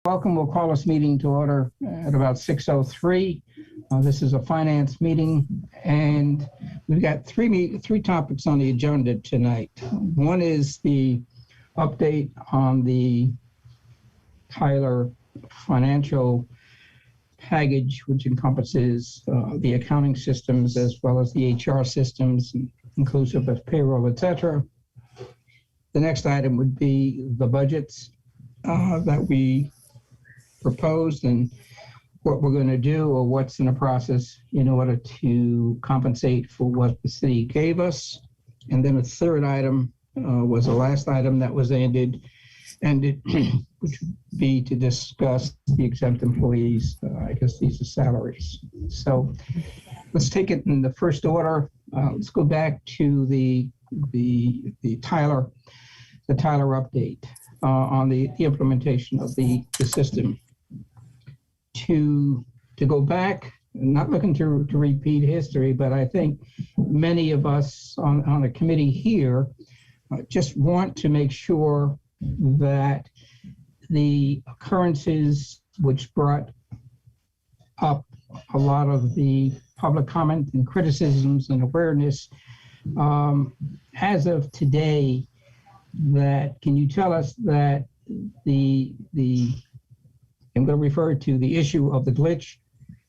Welcome. We'll call this meeting to order at about 6:03. This is a finance meeting, and we've got three topics on the agenda tonight. One is the update on the Tyler financial package, which encompasses the accounting systems as well as the HR systems, inclusive of payroll, etc. The next item would be the budgets that we proposed and what we're going to do or what's in the process in order to compensate for what the city gave us. And then a third item was the last item that was ended, which would be to discuss the exempt employees. I guess these are salaries. So let's take it in the first order. Let's go back to the Tyler update on the implementation of the system. To go back, not looking to repeat history, but I think many of us on the committee here just want to make sure that the occurrences which brought up a lot of the public comment and criticisms and awareness as of today, that can you tell us that the I'm going to refer to the issue of the glitch,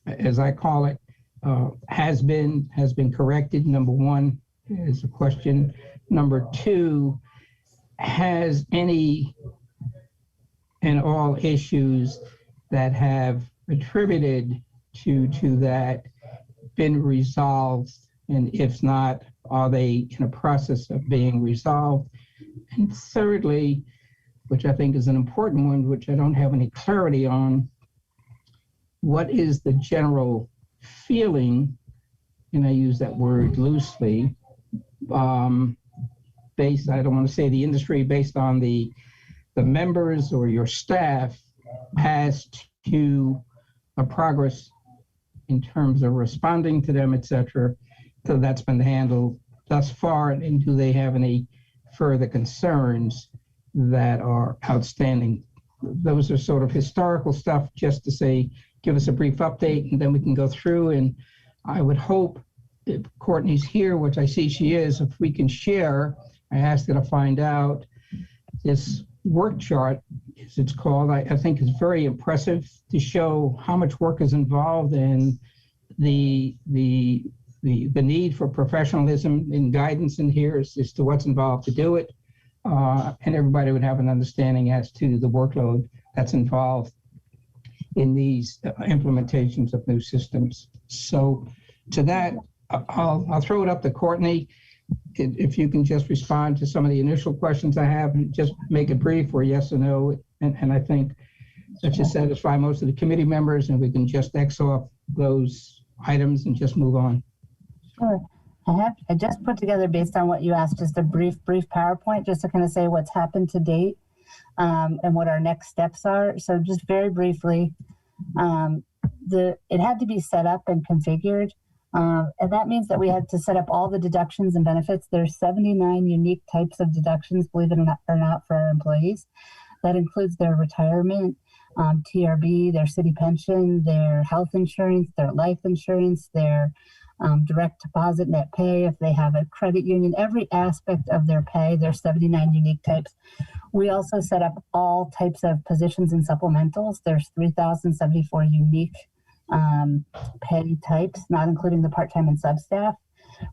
as I call it, has been corrected. Number one is a question. Number two, has any and all issues that have attributed to that been resolved? And if not, are they in a process of being resolved? And thirdly, which I think is an important one, which I don't have any clarity on, what is the general feeling, and I use that word loosely, based, I don't want to say the industry, based on the members or your staff as to a progress in terms of responding to them, et cetera. So that's been handled thus far, and do they have any further concerns that are outstanding? Those are sort of historical stuff, just to say, give us a brief update, and then we can go through. And I would hope, if Courtney's here, which I see she is, if we can share, I asked her to find out this work chart, as it's called. I think is very impressive to show how much work is involved and the need for professionalism and guidance in here as to what's involved to do it. And everybody would have an understanding as to the workload that's involved in these implementations of new systems. So to that, I'll throw it up to Courtney. If you can just respond to some of the initial questions I have and just make it brief or yes or no. And I think that should satisfy most of the committee members, and we can just X off those items and just move on. Sure. I just put together, based on what you asked, just a brief PowerPoint, just to kind of say what's happened to date and what our next steps are. So just very briefly, it had to be set up and configured. And that means that we had to set up all the deductions and benefits. There's 79 unique types of deductions, believe it or not, for our employees. That includes their retirement, TRB, their city pension, their health insurance, their life insurance, their direct deposit, net pay, if they have a credit union, every aspect of their pay. There's 79 unique types. We also set up all types of positions and supplementals. There's 3,074 unique pay types, not including the part-time and sub-staff.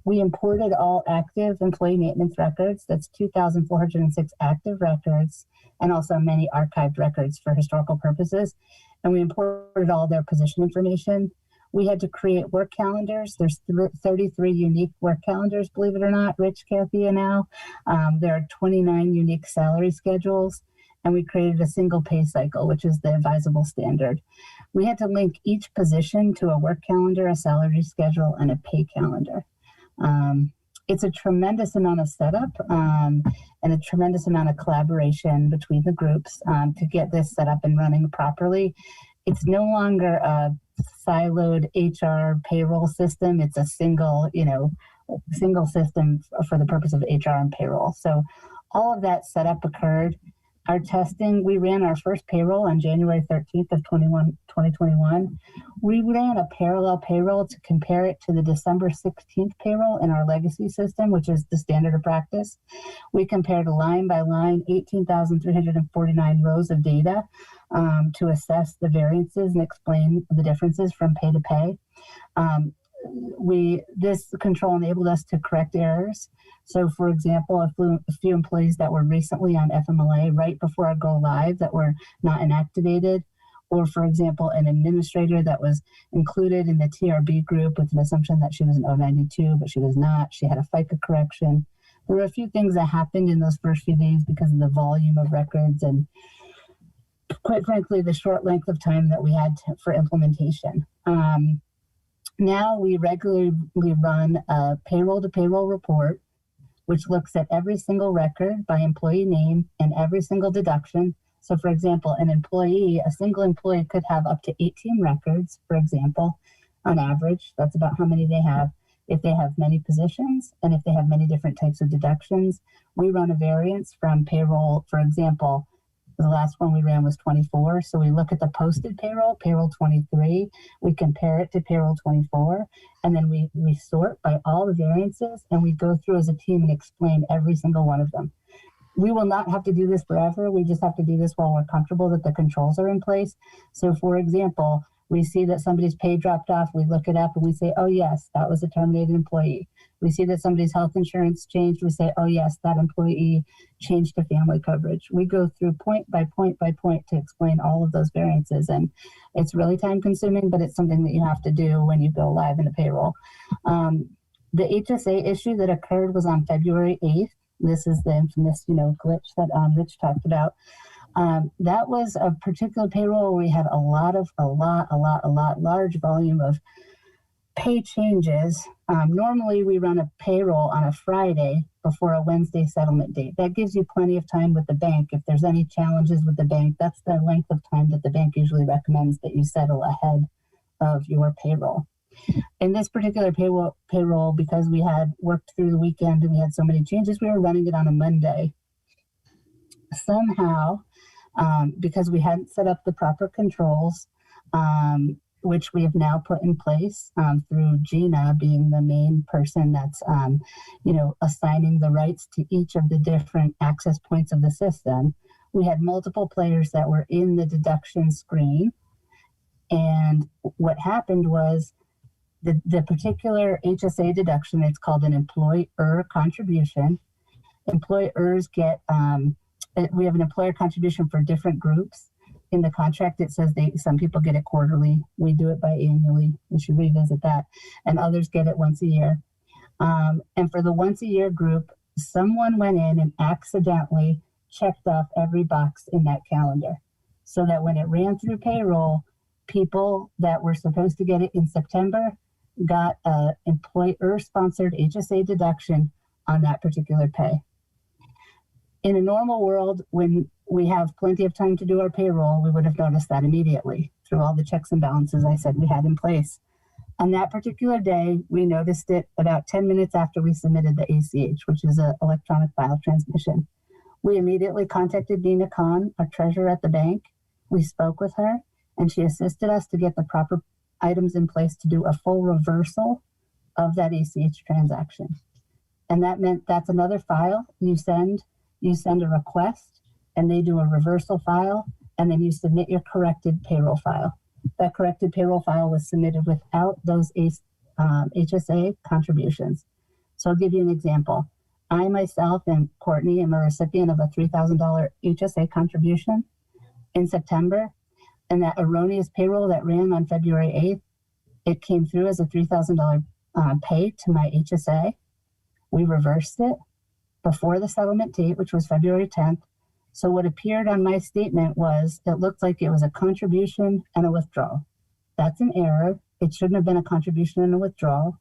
We imported all active employee maintenance records. That's 2,406 active records, and also many archived records for historical purposes. And we imported all their position information. We had to create work calendars. There's 33 unique work calendars, believe it or not, Rich, Kathy, and Al. There are 29 unique salary schedules, and we created a single pay cycle, which is the advisable standard. We had to link each position to a work calendar, a salary schedule, and a pay calendar. It's a tremendous amount of setup and a tremendous amount of collaboration between the groups to get this set up and running properly. It's no longer a siloed HR payroll system. It's a single system for the purpose of HR and payroll. So all of that setup occurred. Our testing, we ran our first payroll on January 13th of 2021. We ran a parallel payroll to compare it to the December 16th payroll in our legacy system, which is the standard of practice. We compared line by line 18,349 rows of data to assess the variances and explain the differences from pay to pay. This control enabled us to correct errors. So, for example, a few employees that were recently on FMLA right before our go live that were not inactivated, or, for example, an administrator that was included in the TRB group with an assumption that she was an O92, but she was not. She had a FICA correction. There were a few things that happened in those first few days because of the volume of records and, quite frankly, the short length of time that we had for implementation. Now we regularly run a payroll-to-payroll report, which looks at every single record by employee name and every single deduction. So, for example, a single employee could have up to 18 records, for example, on average. That's about how many they have. If they have many positions and if they have many different types of deductions, we run a variance from payroll. For example, the last one we ran was 24. So we look at the posted payroll 23. We compare it to payroll 24. And then we sort by all the variances and we go through as a team and explain every single one of them. We will not have to do this forever. We just have to do this while we're comfortable that the controls are in place. So, for example, we see that somebody's pay dropped off. We look it up and we say, oh, yes, that was a terminated employee. We see that somebody's health insurance changed. We say, oh, yes, that employee changed to family coverage. We go through point by point by point to explain all of those variances. And it's really time consuming, but it's something that you have to do when you go live in a payroll. The HSA issue that occurred was on February 8th. This is the infamous, glitch that Rich talked about. That was a particular payroll where we had a large volume of pay changes. Normally we run a payroll on a Friday before a Wednesday settlement date. That gives you plenty of time with the bank. If there's any challenges with the bank, that's the length of time that the bank usually recommends that you settle ahead of your payroll. In this particular payroll, because we had worked through the weekend and we had so many changes, we were running it on a Monday. Somehow, because we hadn't set up the proper controls, which we have now put in place through Gina being the main person that's, assigning the rights to each of the different access points of the system. We had multiple players that were in the deduction screen. And what happened was the particular HSA deduction, it's called an employer contribution. Employers get, we have an employer contribution for different groups. In the contract, it says some people get it quarterly. We do it biannually. We should revisit that. And others get it once a year. And for the once a year group, someone went in and accidentally checked off every box in that calendar. So that when it ran through payroll, people that were supposed to get it in September got an employer-sponsored HSA deduction on that particular pay. In a normal world, when we have plenty of time to do our payroll, we would have noticed that immediately through all the checks and balances I said we had in place. On that particular day, we noticed it about 10 minutes after we submitted the ACH, which is an electronic file transmission. We immediately contacted Nina Khan, our treasurer at the bank. We spoke with her, and she assisted us to get the proper items in place to do a full reversal of that ACH transaction. And that meant that's another file you send a request and they do a reversal file, and then you submit your corrected payroll file. That corrected payroll file was submitted without those HSA contributions. So I'll give you an example. I myself and Courtney am a recipient of a $3,000 HSA contribution in September, and that erroneous payroll that ran on February 8th, it came through as a $3,000 pay to my HSA. We reversed it before the settlement date, which was February 10th. So what appeared on my statement was, it looked like it was a contribution and a withdrawal. That's an error. It shouldn't have been a contribution and a withdrawal.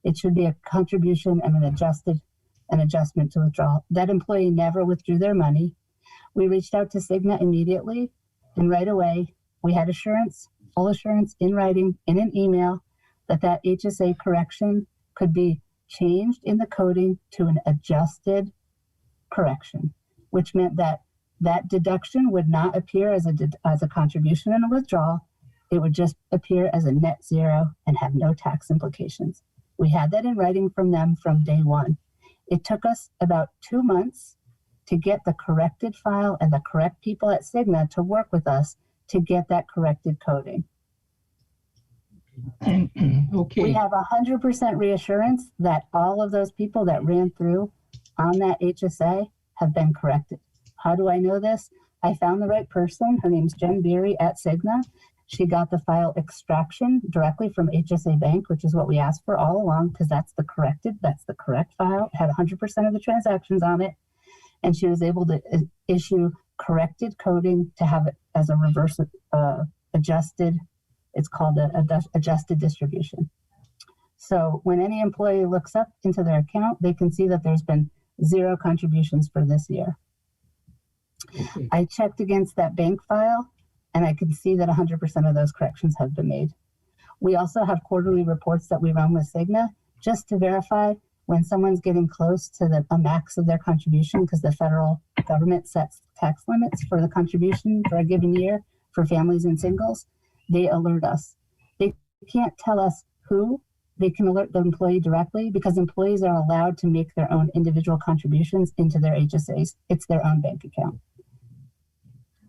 It should be a contribution and an adjustment to withdrawal. That employee never withdrew their money. We reached out to Cigna immediately, and right away, we had assurance, full assurance in writing, in an email, that HSA correction could be changed in the coding to an adjusted correction, which meant that that deduction would not appear as a contribution and a withdrawal. It would just appear as a net zero and have no tax implications. We had that in writing from them from day one. It took us about 2 months to get the corrected file and the correct people at Cigna to work with us to get that corrected coding. Okay. We have 100% reassurance that all of those people that ran through on that HSA have been corrected. How do I know this? I found the right person. Her name's Danbury at Cigna. She got the file extraction directly from HSA Bank, which is what we asked for all along, because that's the correct file. It had 100% of the transactions on it. And she was able to issue corrected coding to have it as a reverse adjusted. It's called an adjusted distribution. So when any employee looks up into their account, they can see that there's been 0 contributions for this year. Okay. I checked against that bank file, and I can see that 100% of those corrections have been made. We also have quarterly reports that we run with Cigna just to verify when someone's getting close to a max of their contribution, because the federal government sets tax limits for the contribution for a given year for families and singles. They alert us. They can't tell us who. They can alert the employee directly, because employees are allowed to make their own individual contributions into their HSAs. It's their own bank account.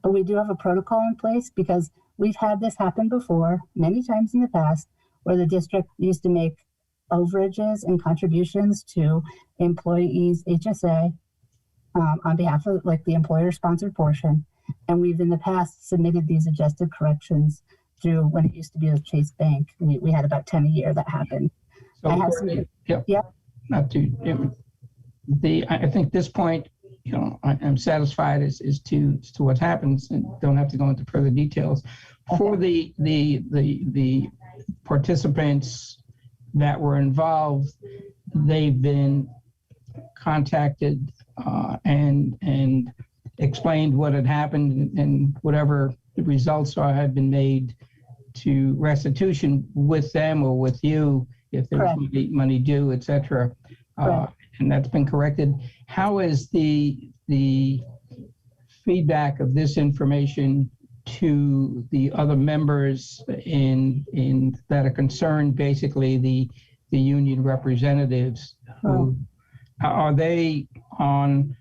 But we do have a protocol in place, because we've had this happen before many times in the past, where the district used to make overages and contributions to employees' HSA on behalf of the employer-sponsored portion. And we've in the past submitted these adjusted corrections through when it used to be with Chase Bank. We had about 10 a year that happened. So I have not to, I think this point, I'm satisfied as to what happens, and don't have to go into further details. Okay. For the participants that were involved, they've been contacted and explained what had happened, and whatever the results are have been made to restitution with them or with you if there's money due, etc. And that's been corrected. How is the feedback of this information to the other members in that are concerned, basically the union representatives? Who are they on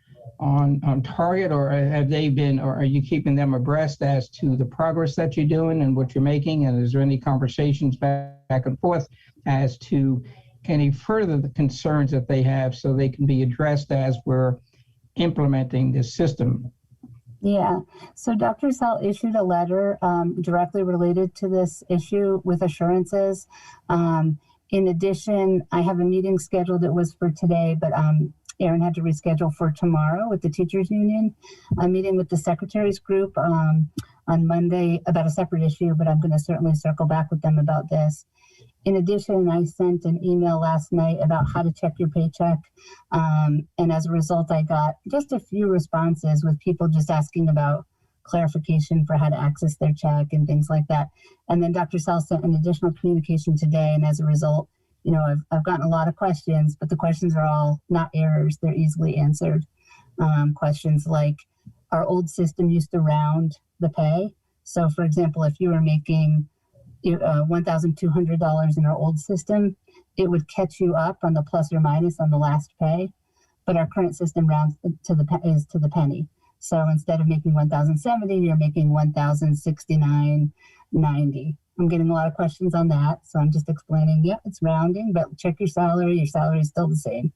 target, or have they been, or are you keeping them abreast as to the progress that you're doing and what you're making? And is there any conversations back and forth as to any further concerns that they have, so they can be addressed as we're implementing this system? Yeah, so Dr. Sal issued a letter directly related to this issue with assurances. In addition, I have a meeting scheduled. It was for today, but Aaron had to reschedule for tomorrow with the teachers union. I'm meeting with the secretaries group on Monday about a separate issue, but I'm going to certainly circle back with them about this. In addition, I sent an email last night about how to check your paycheck. And as a result, I got just a few responses with people just asking about clarification for how to access their check and things like that. And then Dr. Sal sent an additional communication today. And as a result, I've gotten a lot of questions, but the questions are all not errors. They're easily answered. Questions like, our old system used to round the pay. So for example, if you were making $1,200 in our old system, it would catch you up on the plus or minus on the last pay. But our current system rounds to the penny. So instead of making $1,070, you're making $1,069.90. I'm getting a lot of questions on that. So I'm just explaining, it's rounding, but check your salary. Your salary is still the same.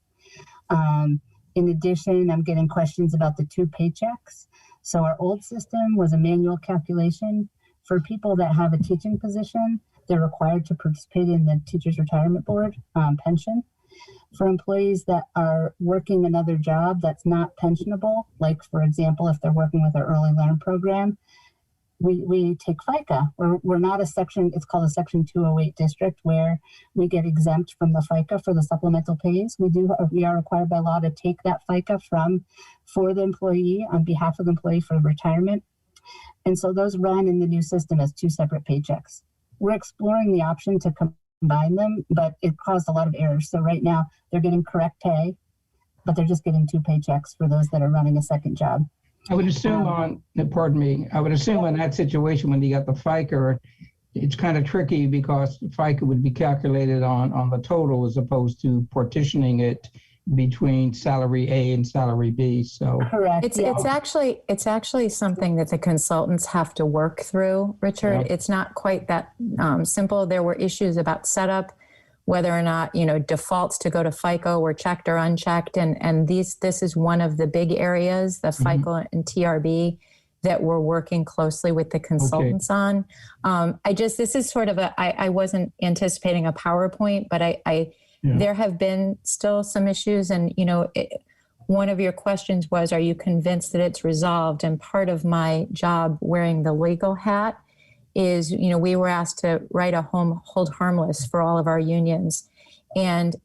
In addition, I'm getting questions about the 2 paychecks. So our old system was a manual calculation. For people that have a teaching position, they're required to participate in the Teachers Retirement Board pension. For employees that are working another job that's not pensionable, like for example, if they're working with our Early Learn program, we take FICA. We're not a section, it's called a Section 208 district, where we get exempt from the FICA for the supplemental pays. We are required by law to take that FICA for the employee on behalf of the employee for retirement. And so those run in the new system as 2 separate paychecks. We're exploring the option to combine them, but it caused a lot of errors. So right now they're getting correct pay, but they're just getting 2 paychecks for those that are running a second job. I would assume pardon me, I would assume in that situation when you got the FICA, it's kind of tricky because FICA would be calculated on the total as opposed to partitioning it between salary A and salary B. So Correct. It's actually something that the consultants have to work through, Richard. Yeah. It's not quite that simple. There were issues about setup, whether or not, defaults to go to FICO were checked or unchecked. And this is one of the big areas, the FICO and TRB, that we're working closely with the consultants on. This is sort of I wasn't anticipating a PowerPoint, but there have been still some issues. And, one of your questions was, are you convinced that it's resolved? And part of my job wearing the legal hat is, we were asked to write a hold harmless for all of our unions. And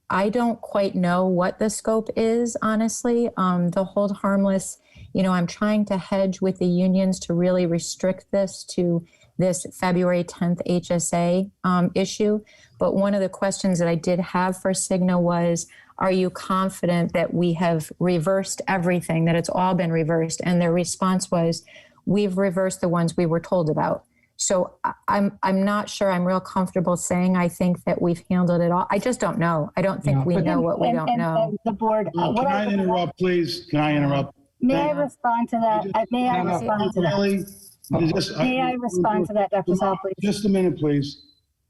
I don't quite know what the scope is, honestly. The hold harmless, I'm trying to hedge with the unions to really restrict this to this February 10th HSA issue. But one of the questions that I did have for Cigna was, are you confident that we have reversed everything, that it's all been reversed? And their response was, we've reversed the ones we were told about. So I'm not sure I'm real comfortable saying I think that we've handled it all. I just don't know. I don't think we know what we don't know. And the board. Can I interrupt, please? Can I interrupt? May I respond to that? May I respond to that? May I respond to that, Dr. Sal, please? Just a minute, please.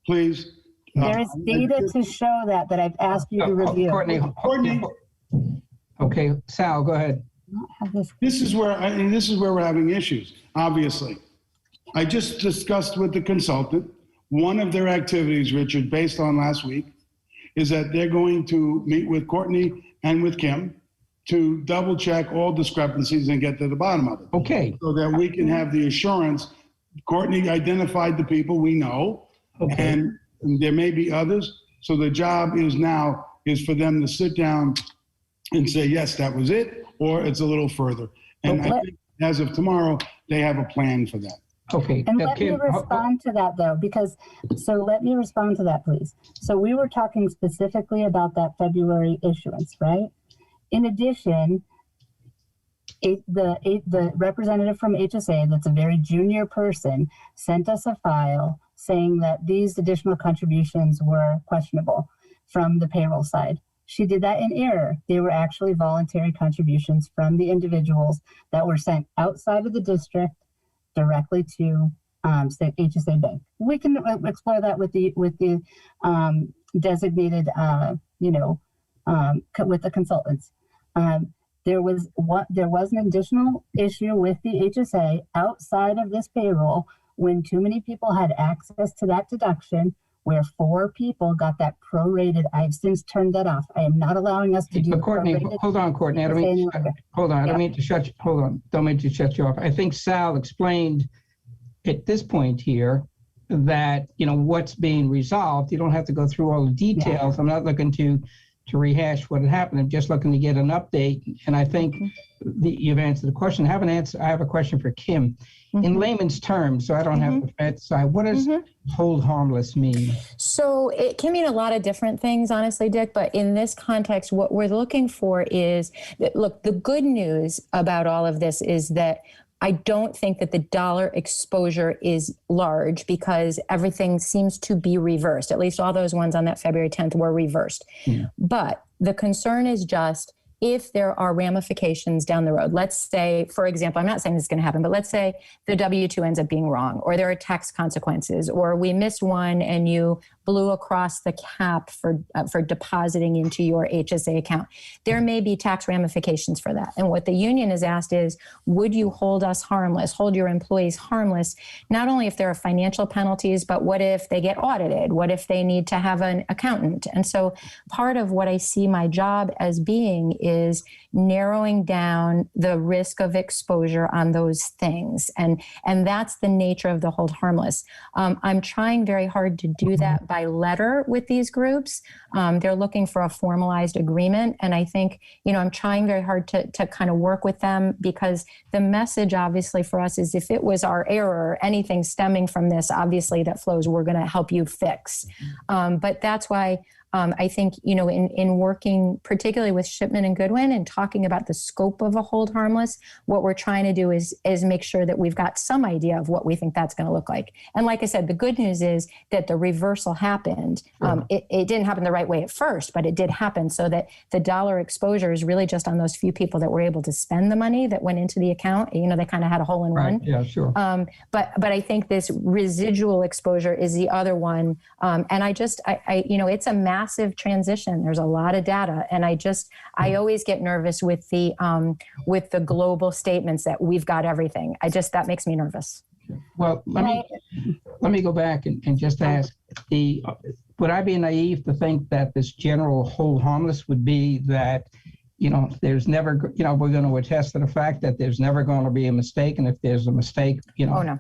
Please. There is data to show that I've asked you to review. Courtney. Okay, Sal, go ahead. This is where we're having issues, obviously. I just discussed with the consultant, one of their activities, Richard, based on last week, is that they're going to meet with Courtney and with Kim to double check all discrepancies and get to the bottom of it. Okay. So that we can have the assurance. Courtney identified the people we know, and there may be others. So the job is for them to sit down and say, yes, that was it, or it's a little further. And I think as of tomorrow, they have a plan for that. Okay. And let me respond to that, though, let me respond to that, please. So we were talking specifically about that February issuance, right? In addition, the representative from HSA, that's a very junior person, sent us a file saying that these additional contributions were questionable from the payroll side. She did that in error. They were actually voluntary contributions from the individuals that were sent outside of the district directly to HSA Bank. We can explore that with the designated, with the consultants. There was an additional issue with the HSA outside of this payroll when too many people had access to that deduction, where 4 people got that prorated. I've since turned that off. I am not allowing us to do. But Courtney, hold on, Courtney. Don't mean to shut you off. I think Sal explained at this point here that what's being resolved. You don't have to go through all the details. I'm not looking to rehash what had happened. I'm just looking to get an update. And I think you've answered the question. I have a question for Kim. In layman's terms, so I don't have the Fed side, what does hold harmless mean? So it can mean a lot of different things, honestly, Dick. But in this context, what we're looking for is, look, the good news about all of this is that I don't think that the dollar exposure is large because everything seems to be reversed. At least all those ones on that February 10th were reversed. Yeah. But the concern is just if there are ramifications down the road. Let's say, for example, I'm not saying this is going to happen, but let's say the W-2 ends up being wrong, or there are tax consequences, or we missed one and you blew across the cap for depositing into your HSA account. There may be tax ramifications for that. And what the union has asked is, would you hold us harmless, hold your employees harmless, not only if there are financial penalties, but what if they get audited? What if they need to have an accountant? And so part of what I see my job as being is narrowing down the risk of exposure on those things. And that's the nature of the hold harmless. I'm trying very hard to do that by letter with these groups. They're looking for a formalized agreement. And I think, I'm trying very hard to kind of work with them, because the message obviously for us is, if it was our error, anything stemming from this, obviously that flows, we're going to help you fix. But that's why I think, in working particularly with Shipman and Goodwin and talking about the scope of a hold harmless, what we're trying to do is make sure that we've got some idea of what we think that's going to look like. And like I said, the good news is that the reversal happened. Sure. It didn't happen the right way at first, but it did happen, so that the dollar exposure is really just on those few people that were able to spend the money that went into the account. They kind of had a hole in one. Yeah, sure. But I think this residual exposure is the other one. And it's a massive transition. There's a lot of data. And I always get nervous with the global statements that we've got everything. That makes me nervous. Well, let me go back and just ask, would I be naive to think that this general hold harmless would be that, there's never, we're going to attest to the fact that there's never going to be a mistake. And if there's a mistake, Oh, no.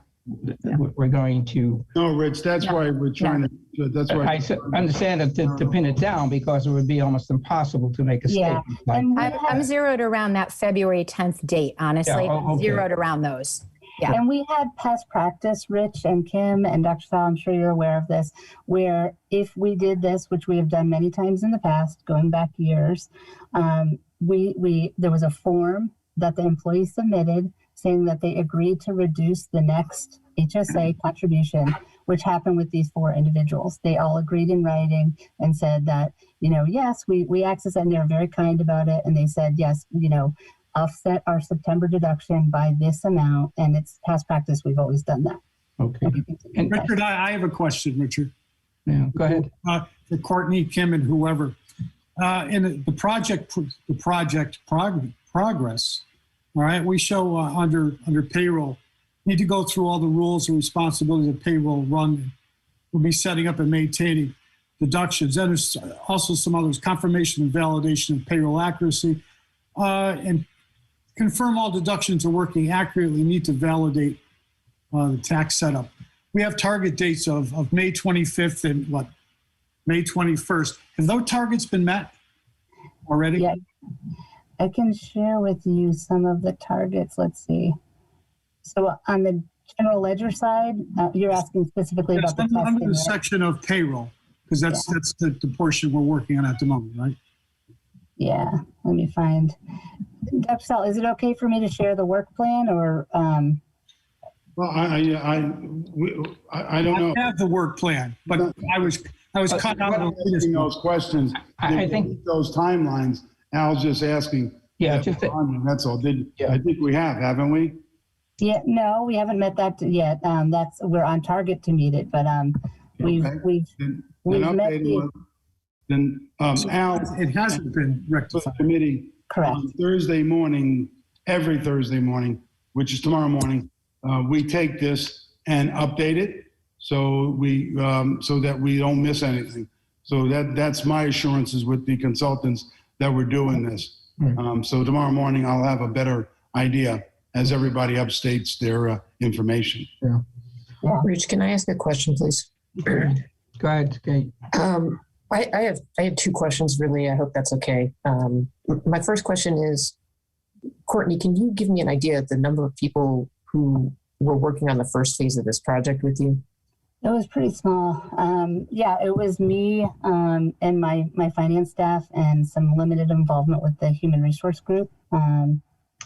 We're going to. No, Rich, that's why we're trying to, that's why. I understand it to pin it down, because it would be almost impossible to make a statement. I'm zeroed around that February 10th date, honestly. Yeah, okay. Zeroed around those. Yeah. And we had past practice, Rich and Kim and Dr. Sal, I'm sure you're aware of this, where if we did this, which we have done many times in the past, going back years, there was a form that the employee submitted saying that they agreed to reduce the next HSA contribution, which happened with these 4 individuals. They all agreed in writing and said that, yes, we access it, and they were very kind about it. And they said, yes, offset our September deduction by this amount. And it's past practice. We've always done that. Okay. And Richard, I have a question, Richard. Yeah, go ahead. For Courtney, Kim, and whoever. In the project progress, all right, we show under payroll, need to go through all the rules and responsibilities of payroll run. We'll be setting up and maintaining deductions. And there's also some others, confirmation and validation of payroll accuracy, and confirm all deductions are working accurately. Need to validate the tax setup. We have target dates of May 25th and May 21st. Have those targets been met already? Yeah. I can share with you some of the targets. Let's see. So on the general ledger side, you're asking specifically about the testing. Under the section of payroll, because that's the portion we're working on at the moment, right? Yeah, let me find. Dr. Sal, is it okay for me to share the work plan, or? Well, I don't know. I have the work plan, but I was cut out of those questions. I think those timelines. Al's just asking. Yeah, that's all. I think we have, haven't we? Yeah, no, we haven't met that yet. We're on target to meet it, but we've met the. Then Al, it hasn't been rectified. Committee. Correct. On Thursday morning, every Thursday morning, which is tomorrow morning, we take this and update it so that we don't miss anything. So that's my assurances with the consultants that we're doing this. So tomorrow morning I'll have a better idea as everybody updates their information. Yeah. Rich, can I ask a question, please? Go ahead, Kate. I have 2 questions, really. I hope that's okay. My first question is, Courtney, can you give me an idea of the number of people who were working on the first phase of this project with you? It was pretty small. It was me and my finance staff and some limited involvement with the human resource group.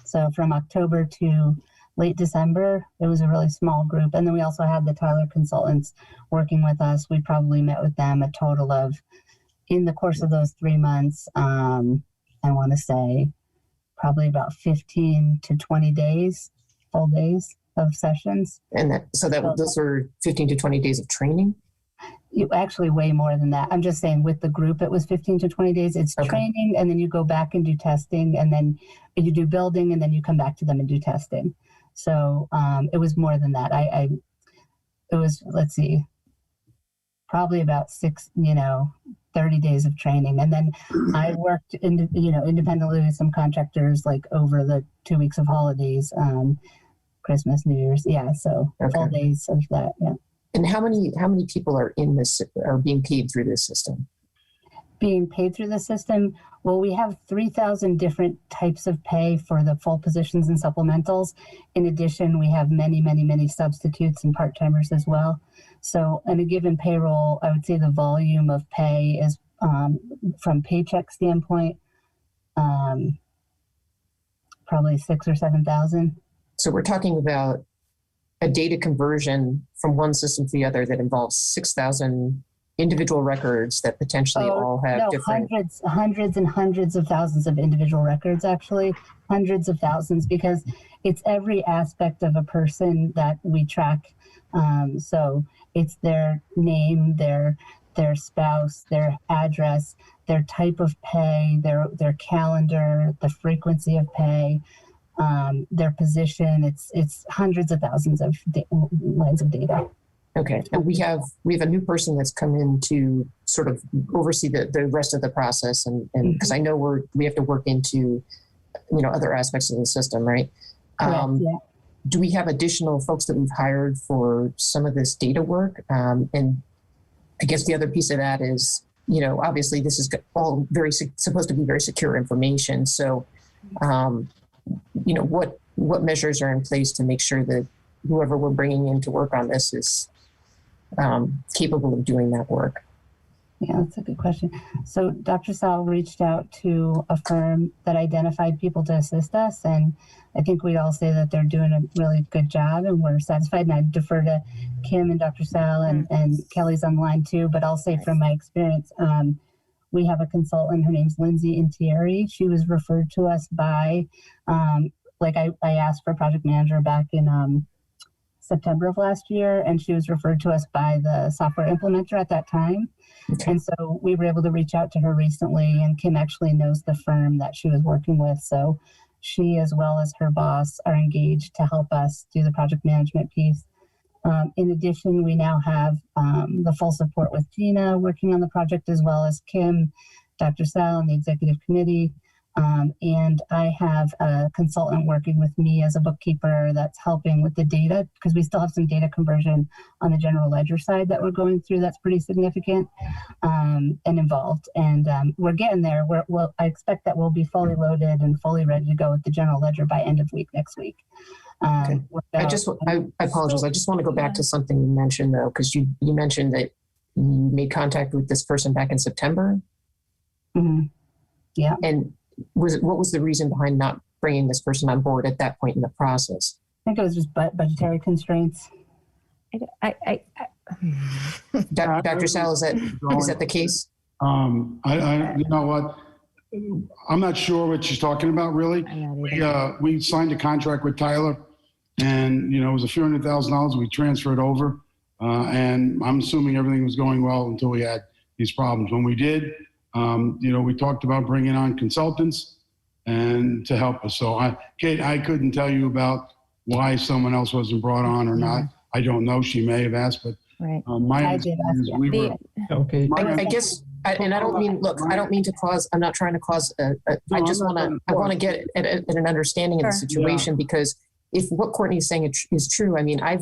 So from October to late December, it was a really small group. And then we also had the Tyler consultants working with us. We probably met with them a total of, in the course of those 3 months, I want to say probably about 15 to 20 days, full days of sessions. And those were 15 to 20 days of training? Actually way more than that. I'm just saying with the group, it was 15 to 20 days. It's okay. Training, and then you go back and do testing, and then you do building, and then you come back to them and do testing. So it was more than that. It was, let's see, probably about 30 days of training. And then I worked independently with some contractors, like over the 2 weeks of holidays, Christmas, New Year's. Yeah. So full days of that. Yeah. And how many people are being paid through this system? Being paid through the system? Well, we have 3,000 different types of pay for the full positions and supplementals. In addition, we have many, many, many substitutes and part-timers as well. So in a given payroll, I would say the volume of pay is from paycheck standpoint, probably 6,000 or 7,000. So we're talking about a data conversion from one system to the other that involves 6,000 individual records that potentially all have different... hundreds and hundreds of thousands of individual records, actually. Hundreds of thousands, because it's every aspect of a person that we track. So it's their name, their spouse, their address, their type of pay, their calendar, the frequency of pay, their position. It's hundreds of thousands of lines of data. Okay, and we have a new person that's come in to sort of oversee the rest of the process, and because I know we have to work into other aspects of the system, right? Correct, yeah. Do we have additional folks that we've hired for some of this data work? And I guess the other piece of that is, obviously this is all supposed to be very secure information. So, what measures are in place to make sure that whoever we're bringing in to work on this is capable of doing that work? Yeah, that's a good question. So Dr. Sal reached out to a firm that identified people to assist us, and I think we'd all say that they're doing a really good job, and we're satisfied. And I defer to Kim and Dr. Sal, and Kelly's on the line too, but I'll say from my experience, we have a consultant, her name's Lindsay Intieri. She was referred to us by, I asked for a project manager back in September of last year, and she was referred to us by the software implementer at that time. Okay. And so we were able to reach out to her recently, and Kim actually knows the firm that she was working with. So she, as well as her boss, are engaged to help us do the project management piece. In addition, we now have the full support with Gina working on the project, as well as Kim, Dr. Sal, and the executive committee. And I have a consultant working with me as a bookkeeper that's helping with the data, because we still have some data conversion on the general ledger side that we're going through that's pretty significant and involved. And we're getting there. I expect that we'll be fully loaded and fully ready to go with the general ledger by end of week next week. Okay. I apologize. I just want to go back to something you mentioned, though, because you mentioned that you made contact with this person back in September. Mm-hmm. Yeah. And what was the reason behind not bringing this person on board at that point in the process? I think it was just budgetary constraints. Dr. Sal, is that the case? You know what? I'm not sure what she's talking about, really. We signed a contract with Tyler, and it was a few $100,000 we transferred over, and I'm assuming everything was going well until we had these problems. When we did, we talked about bringing on consultants and to help us. So, Kate, I couldn't tell you about why someone else wasn't brought on or not. I don't know. She may have asked, but my understanding is we were okay. I guess. And I don't mean, I'm not trying to cause I want to get at an understanding of the situation, because if what Courtney is saying is true, I mean, I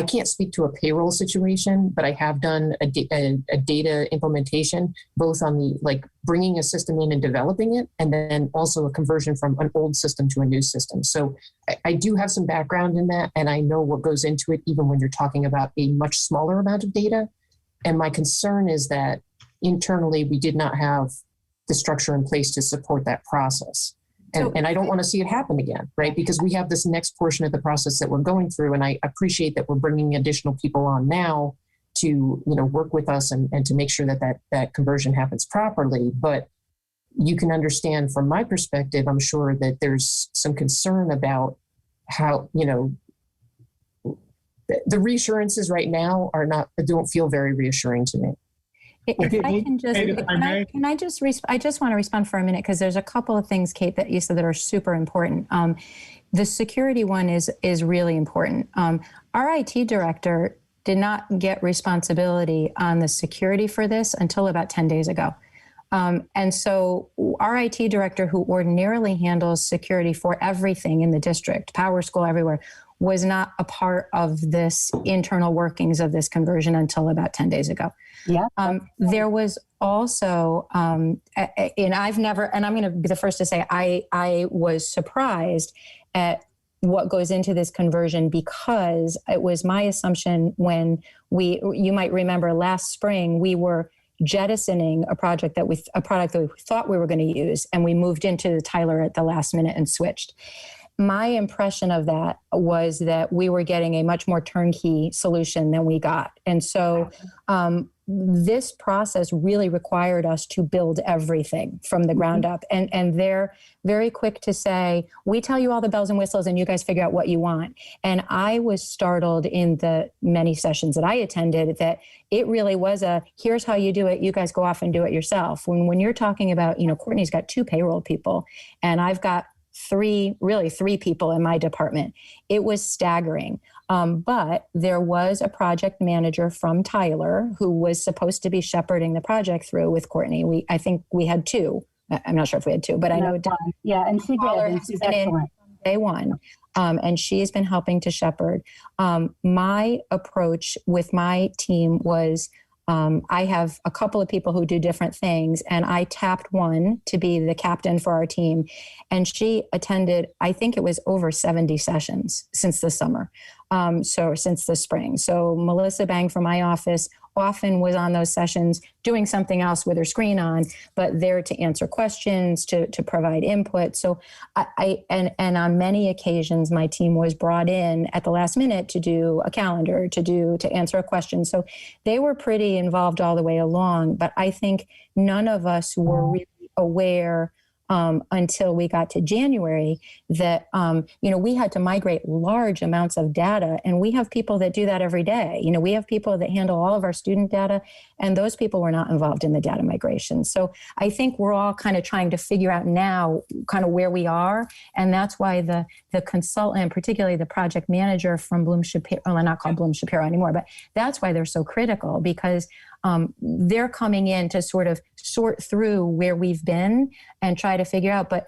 can't speak to a payroll situation, but I have done a data implementation, both on the bringing a system in and developing it, and then also a conversion from an old system to a new system. So I do have some background in that, and I know what goes into it, even when you're talking about a much smaller amount of data. And my concern is that internally, we did not have the structure in place to support that process. And I don't want to see it happen again, right? Because we have this next portion of the process that we're going through, and I appreciate that we're bringing additional people on now to, work with us and to make sure that conversion happens properly. But you can understand from my perspective, I'm sure that there's some concern about how, the reassurances right now don't feel very reassuring to me. If I can just, I just want to respond for a minute, because there's a couple of things, Kate, that you said that are super important. The security one is really important. Our IT director did not get responsibility on the security for this until about 10 days ago. And so our IT director, who ordinarily handles security for everything in the district, Power School, everywhere, was not a part of this internal workings of this conversion until about 10 days ago. Yeah. There was also, and I'm going to be the first to say, I was surprised at what goes into this conversion, because it was my assumption when you might remember last spring, we were jettisoning a product that we thought we were going to use, and we moved into the Tyler at the last minute and switched. My impression of that was that we were getting a much more turnkey solution than we got. And so this process really required us to build everything from the ground up. And they're very quick to say, we tell you all the bells and whistles and you guys figure out what you want. And I was startled in the many sessions that I attended that it really was here's how you do it. You guys go off and do it yourself. When you're talking about, Courtney's got 2 payroll people and I've got 3 people in my department. It was staggering. But there was a project manager from Tyler who was supposed to be shepherding the project through with Courtney. I think we had 2. I'm not sure if we had 2, but I know. Yeah, and she did. And she's excellent. Day one. And she's been helping to shepherd. My approach with my team was I have a couple of people who do different things, and I tapped one to be the captain for our team. And she attended, I think it was over 70 sessions since the summer. So since the spring. So Melissa Bang from my office often was on those sessions doing something else with her screen on, but there to answer questions, to provide input. So and on many occasions, my team was brought in at the last minute to do a calendar, to answer a question. So they were pretty involved all the way along, but I think none of us were really aware until we got to January that, we had to migrate large amounts of data, and we have people that do that every day. We have people that handle all of our student data, and those people were not involved in the data migration. So I think we're all kind of trying to figure out now kind of where we are. And that's why the consultant, particularly the project manager from Bloom Shapiro, well, not called Bloom Shapiro anymore, but that's why they're so critical, because they're coming in to sort of sort through where we've been and try to figure out. But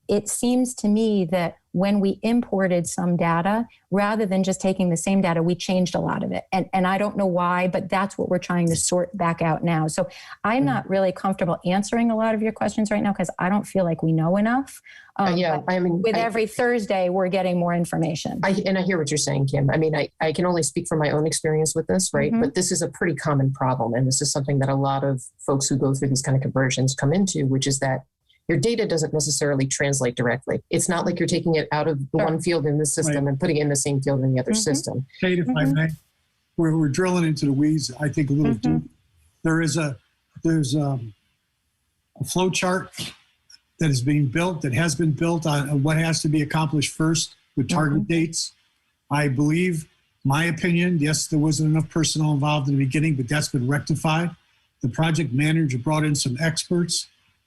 it seems to me that when we imported some data, rather than just taking the same data, we changed a lot of it. And I don't know why, but that's what we're trying to sort back out now. So I'm not really comfortable answering a lot of your questions right now because I don't feel like we know enough. Every Thursday, we're getting more information. I hear what you're saying, Kim. I can only speak from my own experience with this, right? Mm-hmm. But this is a pretty common problem. And this is something that a lot of folks who go through these kind of conversions come into, which is that your data doesn't necessarily translate directly. It's not like you're taking it out of one field in the system and putting it in the same field in the other system. Kate, if I may, we're drilling into the weeds, I think a little deep. There's a flow chart that is being built, that has been built on what has to be accomplished first with target dates. I believe, my opinion, yes, there wasn't enough personnel involved in the beginning, but that's been rectified. The project manager brought in some experts.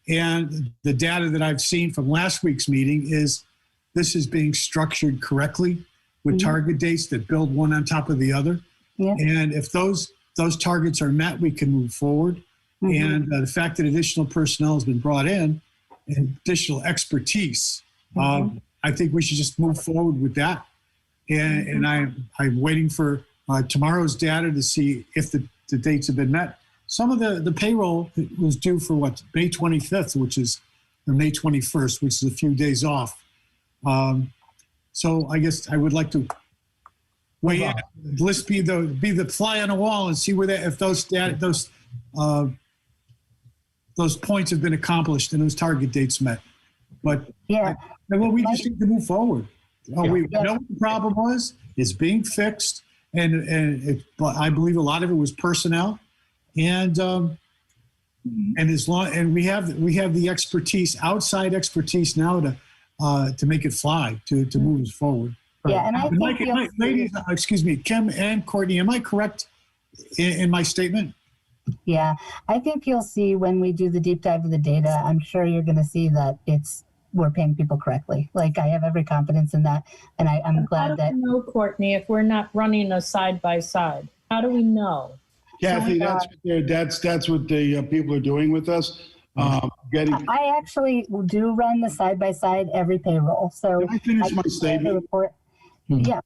And the data that I've seen from last week's meeting is this is being structured correctly with target dates that build one on top of the other. Yeah. And if those targets are met, we can move forward. And the fact that additional personnel has been brought in and additional expertise, I think we should just move forward with that. And I'm waiting for tomorrow's data to see if the dates have been met. Some of the payroll was due for May 25th, or May 21st, which is a few days off. So I guess I would like to weigh in. Let's be the fly on the wall and see if those points have been accomplished and those target dates met. But we just need to move forward. We know what the problem was. It's being fixed, and I believe a lot of it was personnel. And we have the expertise, outside expertise now to make it fly, to move us forward. Yeah, and I think ladies, excuse me, Kim and Courtney, am I correct in my statement? Yeah, I think you'll see when we do the deep dive of the data. I'm sure you're going to see that we're paying people correctly. Like, I have every confidence in that, and I'm glad that. How do we know, Courtney, if we're not running a side by side? How do we know? Kathy, that's what the people are doing with us. I actually do run the side by side every payroll. So can I finish my statement? Report. Yeah.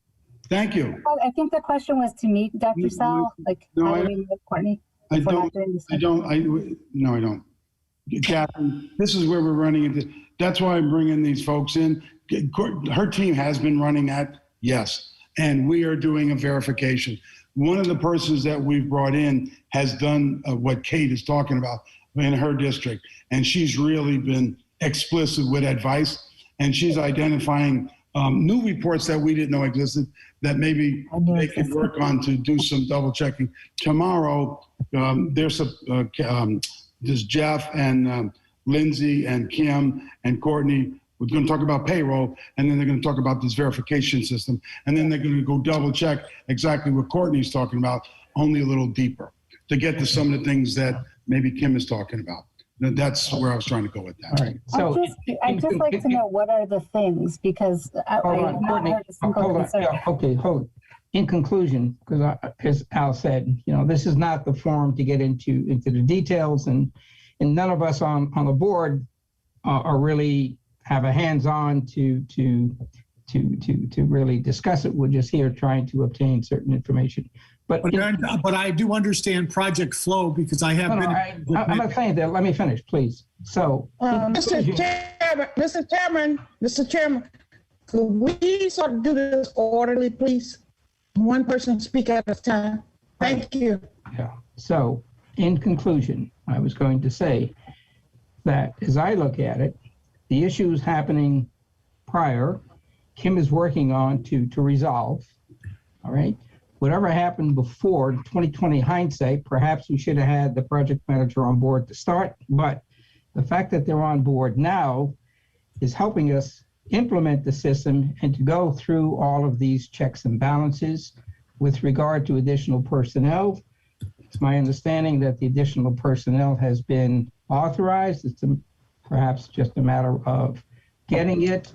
Thank you. I think the question was to me, Dr. Sal. How do we know, Courtney? I don't. Catherine, this is where we're running into. That's why I'm bringing these folks in. Her team has been running that, yes, and we are doing a verification. one of the persons that we've brought in has done what Kate is talking about in her district. And she's really been explicit with advice. And she's identifying new reports that we didn't know existed that maybe they could work on to do some double checking. Tomorrow, there's Jeff and Lindsay and Kim and Courtney. We're going to talk about payroll, and then they're going to talk about this verification system. And then they're going to go double check exactly what Courtney's talking about, only a little deeper, to get to some of the things that maybe Kim is talking about. That's where I was trying to go with that. All right. So I'd just like to know what are the things, because I hold have on, not Courtney. heard a single Hold on. concern. Yeah, okay, hold it. In conclusion, because as Al said, this is not the forum to get into the details, and none of us on the board are really have a hands-on to really discuss it. We're just here trying to obtain certain information. But I do understand project flow because I have been. I'm not saying that. Let me finish, please. So, Mr. Chairman, could we sort of do this orderly, please? One person speak at a time. Thank you. Yeah. So, in conclusion, I was going to say that as I look at it, the issues happening prior, Kim is working on to resolve. All right. Whatever happened before 2020 hindsight, perhaps we should have had the project manager on board to start, but the fact that they're on board now is helping us implement the system and to go through all of these checks and balances. With regard to additional personnel, it's my understanding that the additional personnel has been authorized. It's perhaps just a matter of getting it.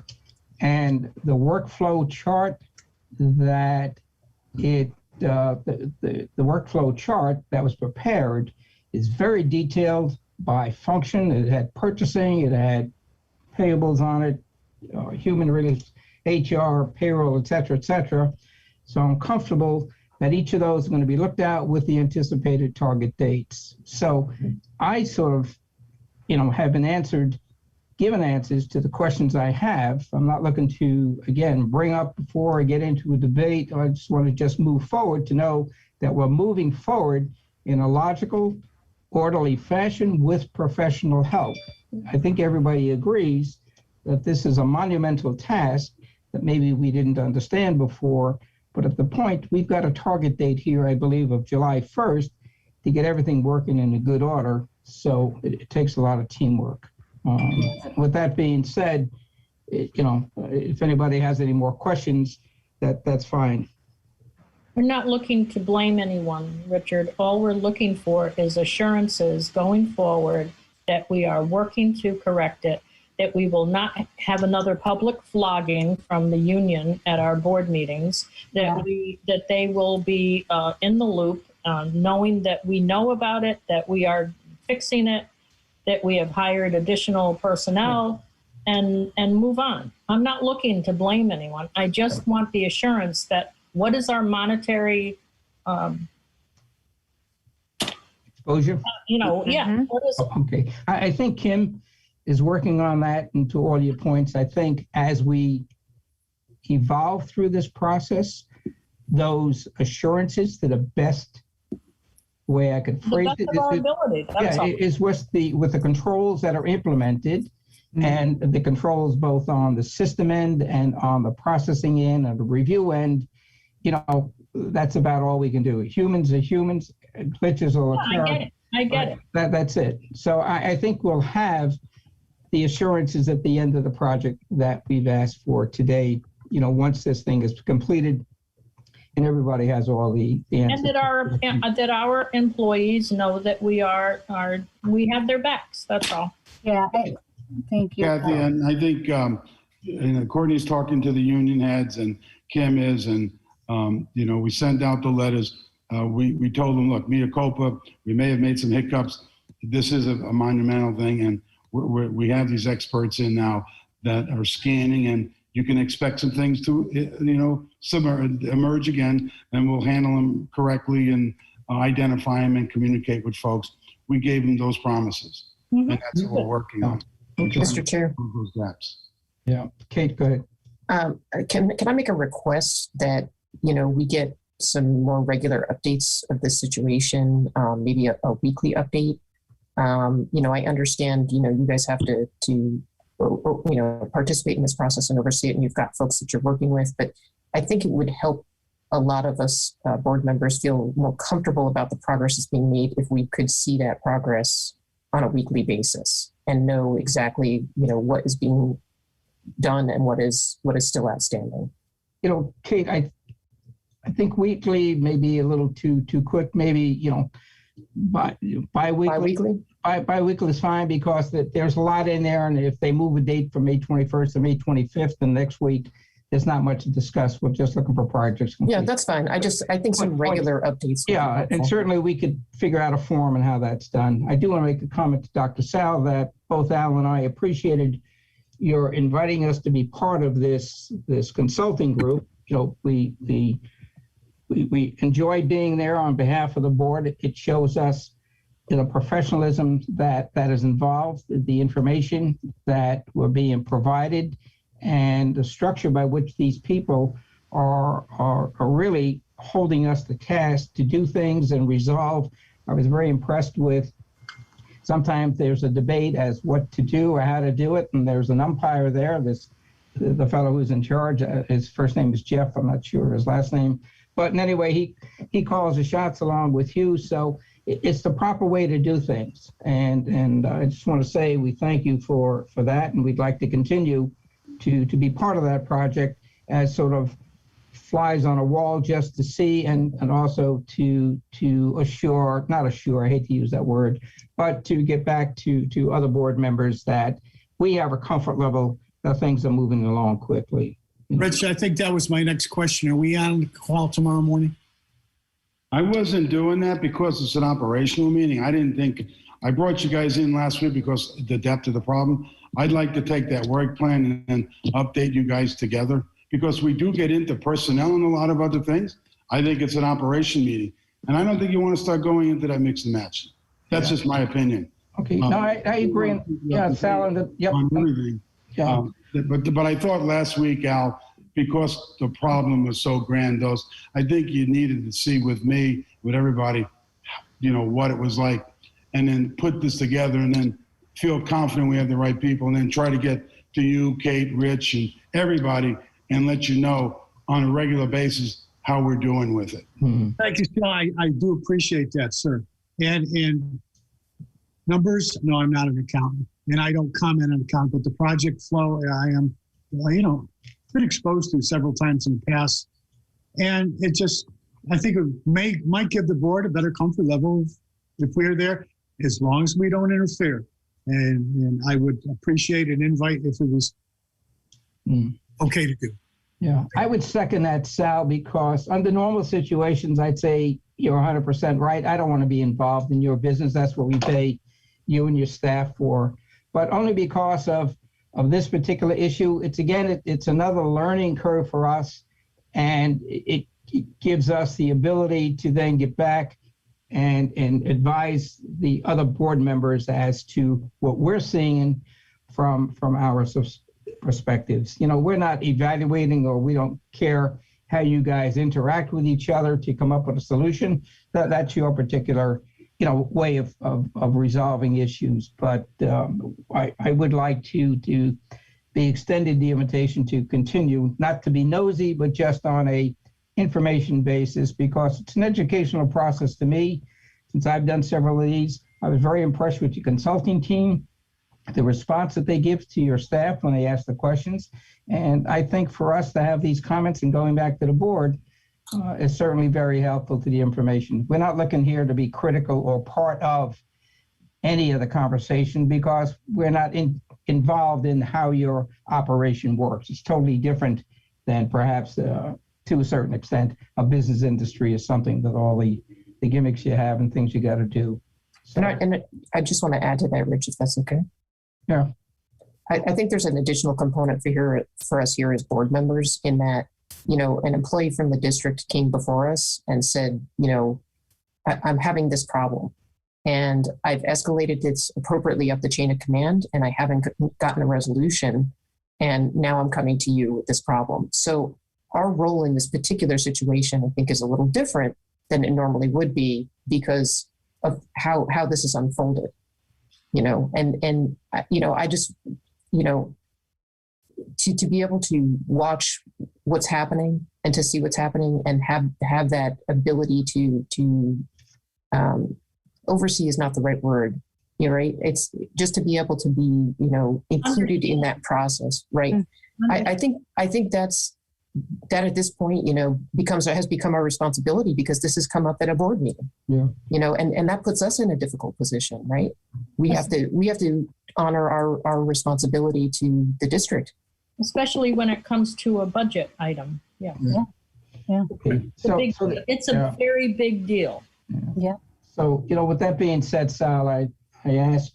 And the workflow chart that the workflow chart that was prepared is very detailed by function. It had purchasing, it had payables on it, human resources, HR, payroll, et cetera, So I'm comfortable that each of those are going to be looked at with the anticipated target dates. So I sort of, have been given answers to the questions I have. I'm not looking to, again, bring up before I get into a debate. I just want to move forward to know that we're moving forward in a logical, orderly fashion with professional help. I think everybody agrees that this is a monumental task that maybe we didn't understand before, but at the point, we've got a target date here, I believe, of July 1st to get everything working in a good order. So it takes a lot of teamwork. With that being said, if anybody has any more questions, that's fine. We're not looking to blame anyone, Richard. All we're looking for is assurances going forward that we are working to correct it, that we will not have another public flogging from the union at our board meetings, that they will be in the loop, knowing that we know about it, that we are fixing it, that we have hired additional personnel, and move on. I'm not looking to blame anyone. I just want the assurance that what is our monetary exposure? What is it? Okay. I think Kim is working on that, and to all your points, I think as we evolve through this process, those assurances to the best way I could phrase it is with the controls that are implemented, and the controls both on the system end and on the processing end and the review end. That's about all we can do. Humans are humans. Glitches will occur. I get it. That's it. So I think we'll have the assurances at the end of the project that we've asked for today, once this thing is completed and everybody has all the answers. And that our employees know that we have their backs. That's all. Yeah, thank you. Kathy, and I think Courtney's talking to the union heads, and Kim is, and we send out the letters. We told them, look, mea culpa, we may have made some hiccups. This is a monumental thing, and we have these experts in now that are scanning, and you can expect some things to, emerge again, and we'll handle them correctly and identify them and communicate with folks. We gave them those promises, and that's what we're working on. Mr. Chair. Those gaps. Yeah, Kate, go ahead. Can I make a request that we get some more regular updates of the situation, maybe a weekly update. I understand, you guys have to participate in this process and oversee it, and you've got folks that you're working with, but I think it would help a lot of us board members feel more comfortable about the progress that's being made if we could see that progress on a weekly basis and know exactly, what is being done and what is still outstanding. Kate, I think weekly may be a little too quick. Maybe bi-weekly. Bi-weekly is fine because there's a lot in there, and if they move a date from May 21st to May 25th, the next week, there's not much to discuss. We're just looking for projects. Yeah, that's fine. I think some regular updates. Yeah, and certainly we could figure out a form and how that's done. I do want to make a comment to Dr. Sal that both Al and I appreciated your inviting us to be part of this consulting group. We enjoy being there on behalf of the board. It shows us the professionalism that is involved, the information that we're being provided, and the structure by which these people are really holding us to task to do things and resolve. I was very impressed with, sometimes there's a debate as what to do or how to do it, and there's an umpire there, the fellow who's in charge, his first name is Jeff, I'm not sure his last name, but anyway, he calls the shots along with you, so it's the proper way to do things. And I just want to say we thank you for that, and we'd like to continue to be part of that project as sort of flies on a wall just to see and also to assure, not assure, I hate to use that word, but to get back to other board members that we have a comfort level that things are moving along quickly. Rich, I think that was my next question. Are we on the call tomorrow morning? I wasn't doing that because it's an operational meeting. I brought you guys in last week because of the depth of the problem. I'd like to take that work plan and update you guys together because we do get into personnel and a lot of other things. I think it's an operation meeting. And I don't think you want to start going into that mix and match. That's just my opinion. Okay, no, I agree. Yeah, Sal, yep. On everything. Yeah. But I thought last week, Al, because the problem was so grandiose, I think you needed to see with me, with everybody, what it was like, and then put this together and then feel confident we have the right people, and then try to get to you, Kate, Rich, and everybody, and let you know on a regular basis how we're doing with it. Mm-hmm. Thank you, Phil. I do appreciate that, sir. And numbers, no, I'm not an accountant, and I don't comment on accounting, but the project flow, I am, been exposed to several times in the past. And it just, I think it might give the board a better comfort level if we're there, as long as we don't interfere. And I would appreciate an invite if it was okay to do. Yeah, I would second that, Sal, because under normal situations, I'd say you're 100% right. I don't want to be involved in your business. That's what we pay you and your staff for. But only because of this particular issue, it's another learning curve for us. And it gives us the ability to then get back and advise the other board members as to what we're seeing from our perspectives. We're not evaluating, or we don't care how you guys interact with each other to come up with a solution. That's your particular, way of resolving issues. But I would like to be extended the invitation to continue, not to be nosy, but just on a information basis, because it's an educational process to me. Since I've done several of these, I was very impressed with your consulting team, the response that they give to your staff when they ask the questions. And I think for us to have these comments and going back to the board is certainly very helpful to the information. We're not looking here to be critical or part of any of the conversation because we're not involved in how your operation works. It's totally different than perhaps to a certain extent, a business industry is something that all the gimmicks you have and things you got to do. So, and I just want to add to that, Rich, if that's okay. Yeah. I think there's an additional component for us here as board members in that, an employee from the district came before us and said, I'm having this problem and I've escalated this appropriately up the chain of command and I haven't gotten a resolution. And now I'm coming to you with this problem. So our role in this particular situation, I think, is a little different than it normally would be because of how this is unfolded, and I just, to be able to watch what's happening and to see what's happening and have that ability to oversee is not the right word. Right. It's just to be able to be, included in that process. Right. I think that at this point, has become our responsibility because this has come up at a board meeting. Yeah. And that puts us in a difficult position, right? We have to honor our responsibility to the district. Especially when it comes to a budget item. Yeah. Okay. It's a very big deal. Yeah. So, with that being said, Sal, I asked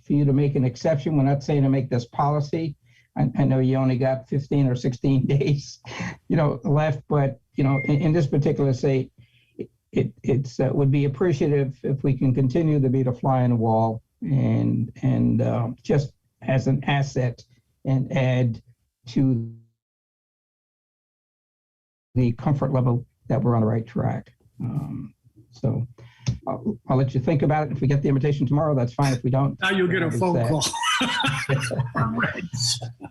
for you to make an exception. We're not saying to make this policy. I know you only got 15 or 16 days, left, but, in this particular state, it would be appreciative if we can continue to be the fly on the wall and just as an asset and add to the comfort level that we're on the right track. So I'll let you think about it. If we get the invitation tomorrow, that's fine. If we don't, Now you'll get a phone call.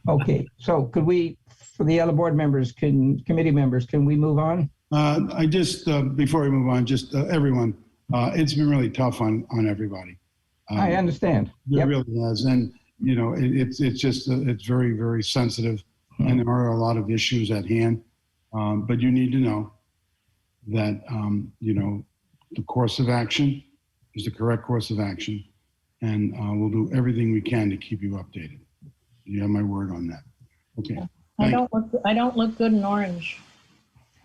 Okay. So could we, for the other board members, committee members, can we move on? I just, before we move on, just everyone, it's been really tough on everybody. I understand. It really has. And, it's very, very sensitive and there are a lot of issues at hand. But you need to know that, the course of action is the correct course of action. And we'll do everything we can to keep you updated. You have my word on that. Okay. I don't look good in orange.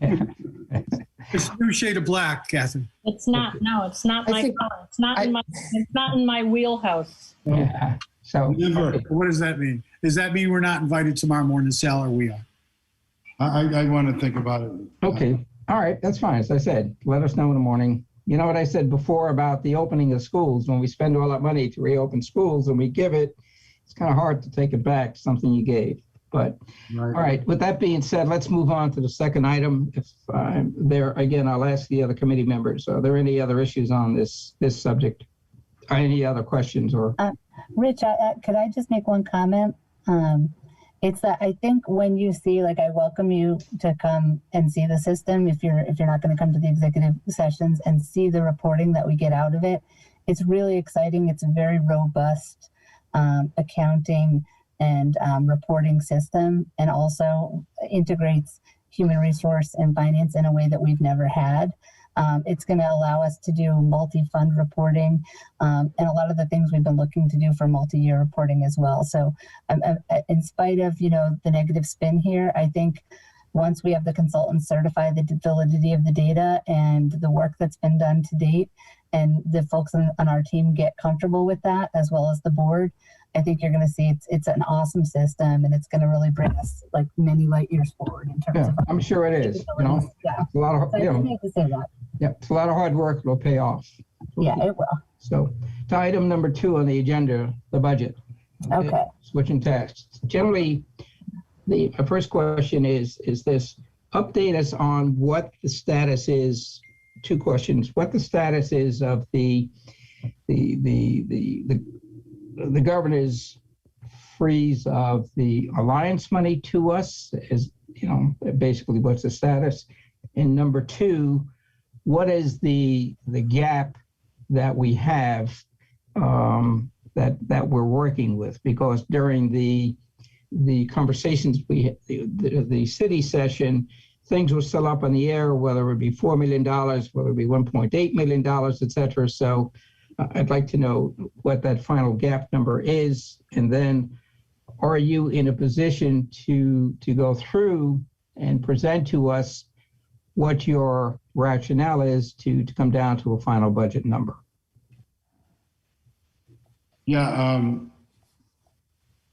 It's a new shade of black, Catherine. It's not. No, it's not my color. It's not in my wheelhouse. Yeah. So Never. What does that mean? Does that mean we're not invited tomorrow morning, Sal, or we are? I want to think about it. Okay. All right. That's fine. As I said, let us know in the morning. You know what I said before about the opening of schools, when we spend all that money to reopen schools and we give it, it's kind of hard to take it back, something you gave. But all right, with that being said, let's move on to the second item. If again, I'll ask the other committee members, are there any other issues on this subject? Or any other questions or? Rich, could I just make one comment? It's that I think when you see, I welcome you to come and see the system if you're not going to come to the executive sessions and see the reporting that we get out of it. It's really exciting. It's a very robust accounting and reporting system, and also integrates human resource and finance in a way that we've never had. It's going to allow us to do multi-fund reporting and a lot of the things we've been looking to do for multi-year reporting as well. So in spite of, the negative spin here, I think once we have the consultants certify the validity of the data and the work that's been done to date, and the folks on our team get comfortable with that, as well as the board, I think you're going to see it's an awesome system, and it's going to really bring us many light years forward in terms of. I'm sure it is. Yeah. It's a lot of, So I need to say that. Yeah, it's a lot of hard work. It'll pay off. Yeah, it will. So to item number 2 on the agenda, the budget. Okay. Switching tasks. Generally, the first question is this: update us on what the status is. 2 questions: what the status is of the governor's freeze of the alliance money to us, is basically what's the status, and number 2, what is the gap that we have that we're working with? Because during the conversations the city session, things were still up in the air, whether it would be $4 million, whether it be $1.8 million, et cetera. So I'd like to know what that final gap number is, and then are you in a position to go through and present to us what your rationale is to come down to a final budget number? Yeah,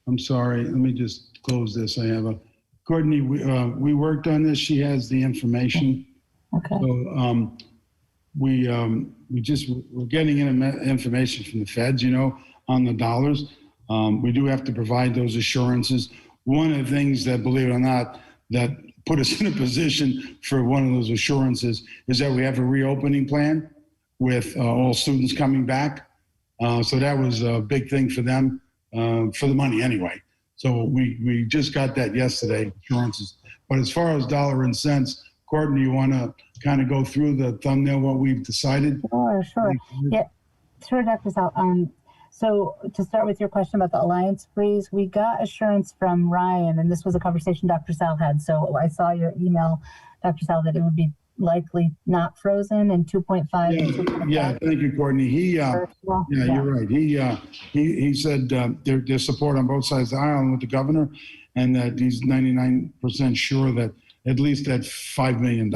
I'm sorry. Let me just close this. I have Courtney, we worked on this. She has the information. Okay. So we're getting information from the feds, on the dollars. We do have to provide those assurances. One of the things that, believe it or not, that put us in a position for one of those assurances is that we have a reopening plan with all students coming back. So that was a big thing for them, for the money anyway. So we just got that yesterday, assurances. But as far as dollar and cents, Courtney, you want to kind of go through the thumbnail, what we've decided? Sure. Yeah, sure, Dr. Sal. So to start with your question about the Alliance freeze, we got assurance from Ryan, and this was a conversation Dr. Sal had. So I saw your email, Dr. Sal, that it would be likely not frozen and 2.5. Yeah, thank you, Courtney. You're right. He said there's support on both sides of the aisle with the governor, and that he's 99% sure that at least that $5 million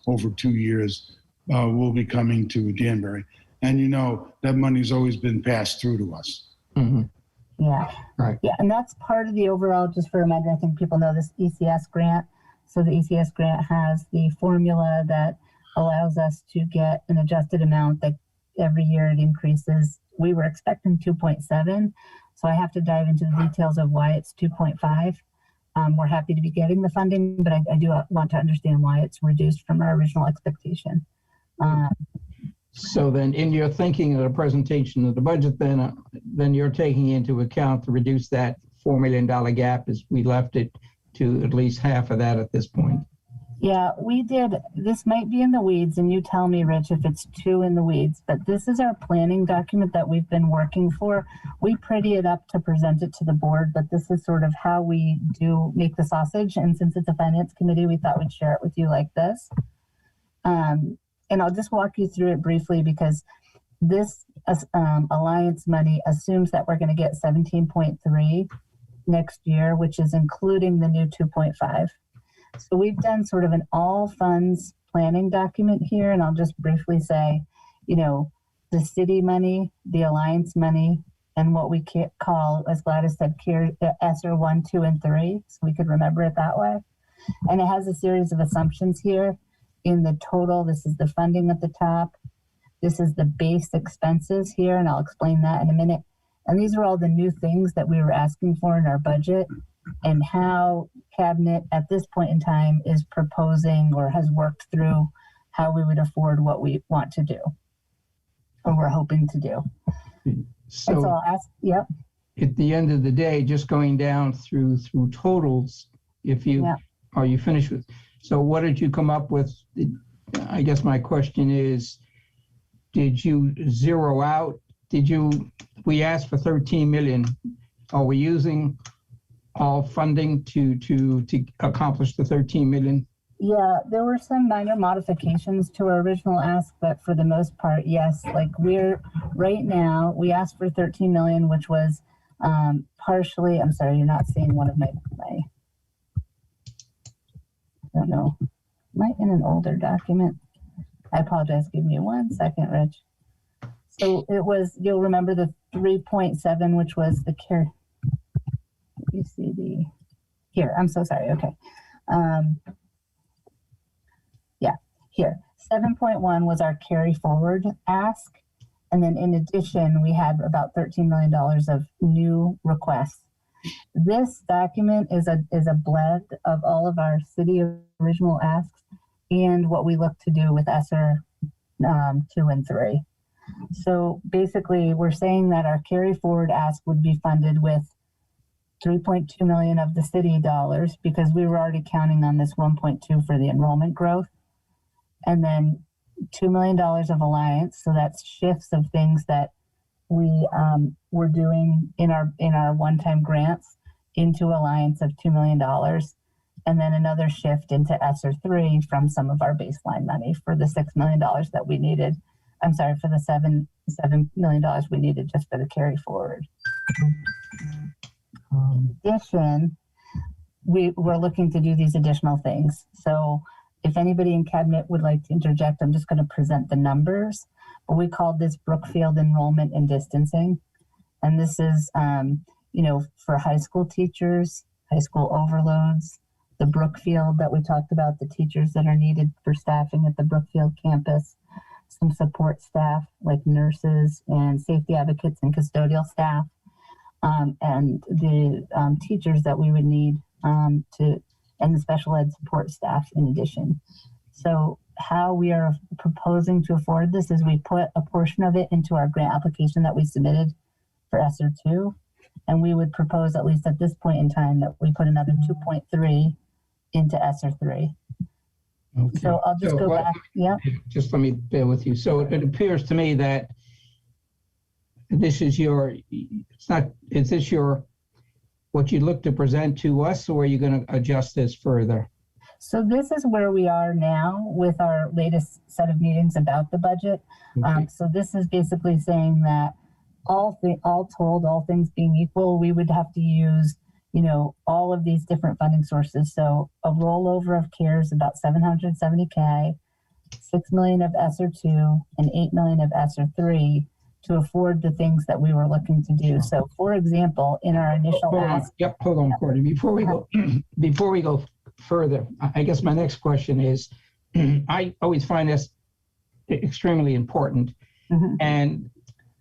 over 2 years will be coming to Danbury. And you know, that money's always been passed through to us. Mm-hmm. Yeah. Right. Yeah. And that's part of the overall, just for a reminder, I think people know this ECS grant. So the ECS grant has the formula that allows us to get an adjusted amount that every year it increases. We were expecting 2.7. So I have to dive into the details of why it's 2.5. We're happy to be getting the funding, but I do want to understand why it's reduced from our original expectation. So then in your thinking of the presentation of the budget, then you're taking into account to reduce that $4 million gap as we left it to at least half of that at this point. Yeah, we did. This might be in the weeds, and you tell me, Rich, if it's too in the weeds, but this is our planning document that we've been working for. We pretty it up to present it to the board, but this is sort of how we do make the sausage. And since it's a finance committee, we thought we'd share it with you like this. And I'll just walk you through it briefly because this Alliance money assumes that we're going to get 17.3 next year, which is including the new 2.5. So we've done sort of an all funds planning document here. And I'll just briefly say, you know, the city money, the Alliance money, and what we call, as Gladys said, ESSER 1, 2, and 3. So we could remember it that way. And it has a series of assumptions here. In the total, this is the funding at the top. This is the base expenses here, and I'll explain that in a minute. And these are all the new things that we were asking for in our budget and how Cabinet at this point in time is proposing or has worked through how we would afford what we want to do or we're hoping to do. So I'll ask, yep. At the end of the day, just going down through totals, are you finished with? So what did you come up with? I guess my question is, did you zero out? We asked for 13 million. Are we using all funding to accomplish the 13 million? Yeah, there were some minor modifications to our original ask, but for the most part, yes. Like right now, we asked for 13 million, which was partially, I'm sorry, you're not seeing one of my I don't know. Am I in an older document? I apologize. Give me 1 second, Rich. So it was, you'll remember the 3.7, which was the care. Let me see here. I'm so sorry. Okay. Here. 7.1 was our carry forward ask. And then in addition, we had about $13 million of new requests. This document is a blend of all of our city original asks and what we look to do with ESSER 2 and 3. So basically, we're saying that our carry forward ask would be funded with 3.2 million of the city dollars because we were already counting on this 1.2 for the enrollment growth, and then $2 million of Alliance. So that's shifts of things that we were doing in our one-time grants into Alliance of $2 million, and then another shift into ESSER 3 from some of our baseline money for the $6 million that we needed. I'm sorry, for the $7 million we needed just for the carry forward. In addition, we're looking to do these additional things. So if anybody in Cabinet would like to interject, I'm just going to present the numbers. But we called this Brookfield enrollment and distancing. And this is, for high school teachers, high school overloads, the Brookfield that we talked about, the teachers that are needed for staffing at the Brookfield campus, some support staff like nurses and safety advocates and custodial staff, and the teachers that we would need and the special ed support staff in addition. So how we are proposing to afford this is we put a portion of it into our grant application that we submitted for ESSER 2. And we would propose, at least at this point in time, that we put another 2.3 into ESSER 3. Okay. So I'll just go back. Yeah. Just let me bear with you. So it appears to me that this is is this what you look to present to us, or are you going to adjust this further? So this is where we are now with our latest set of meetings about the budget. Okay. So this is basically saying that all told, all things being equal, we would have to use, all of these different funding sources. So a rollover of CARES about $770K, $6 million of ESSER 2, and $8 million of ESSER 3 to afford the things that we were looking to do. So, for example, in our initial ask. Yep, hold on, Courtney. Before we go further, I guess my next question is, I always find this extremely important, and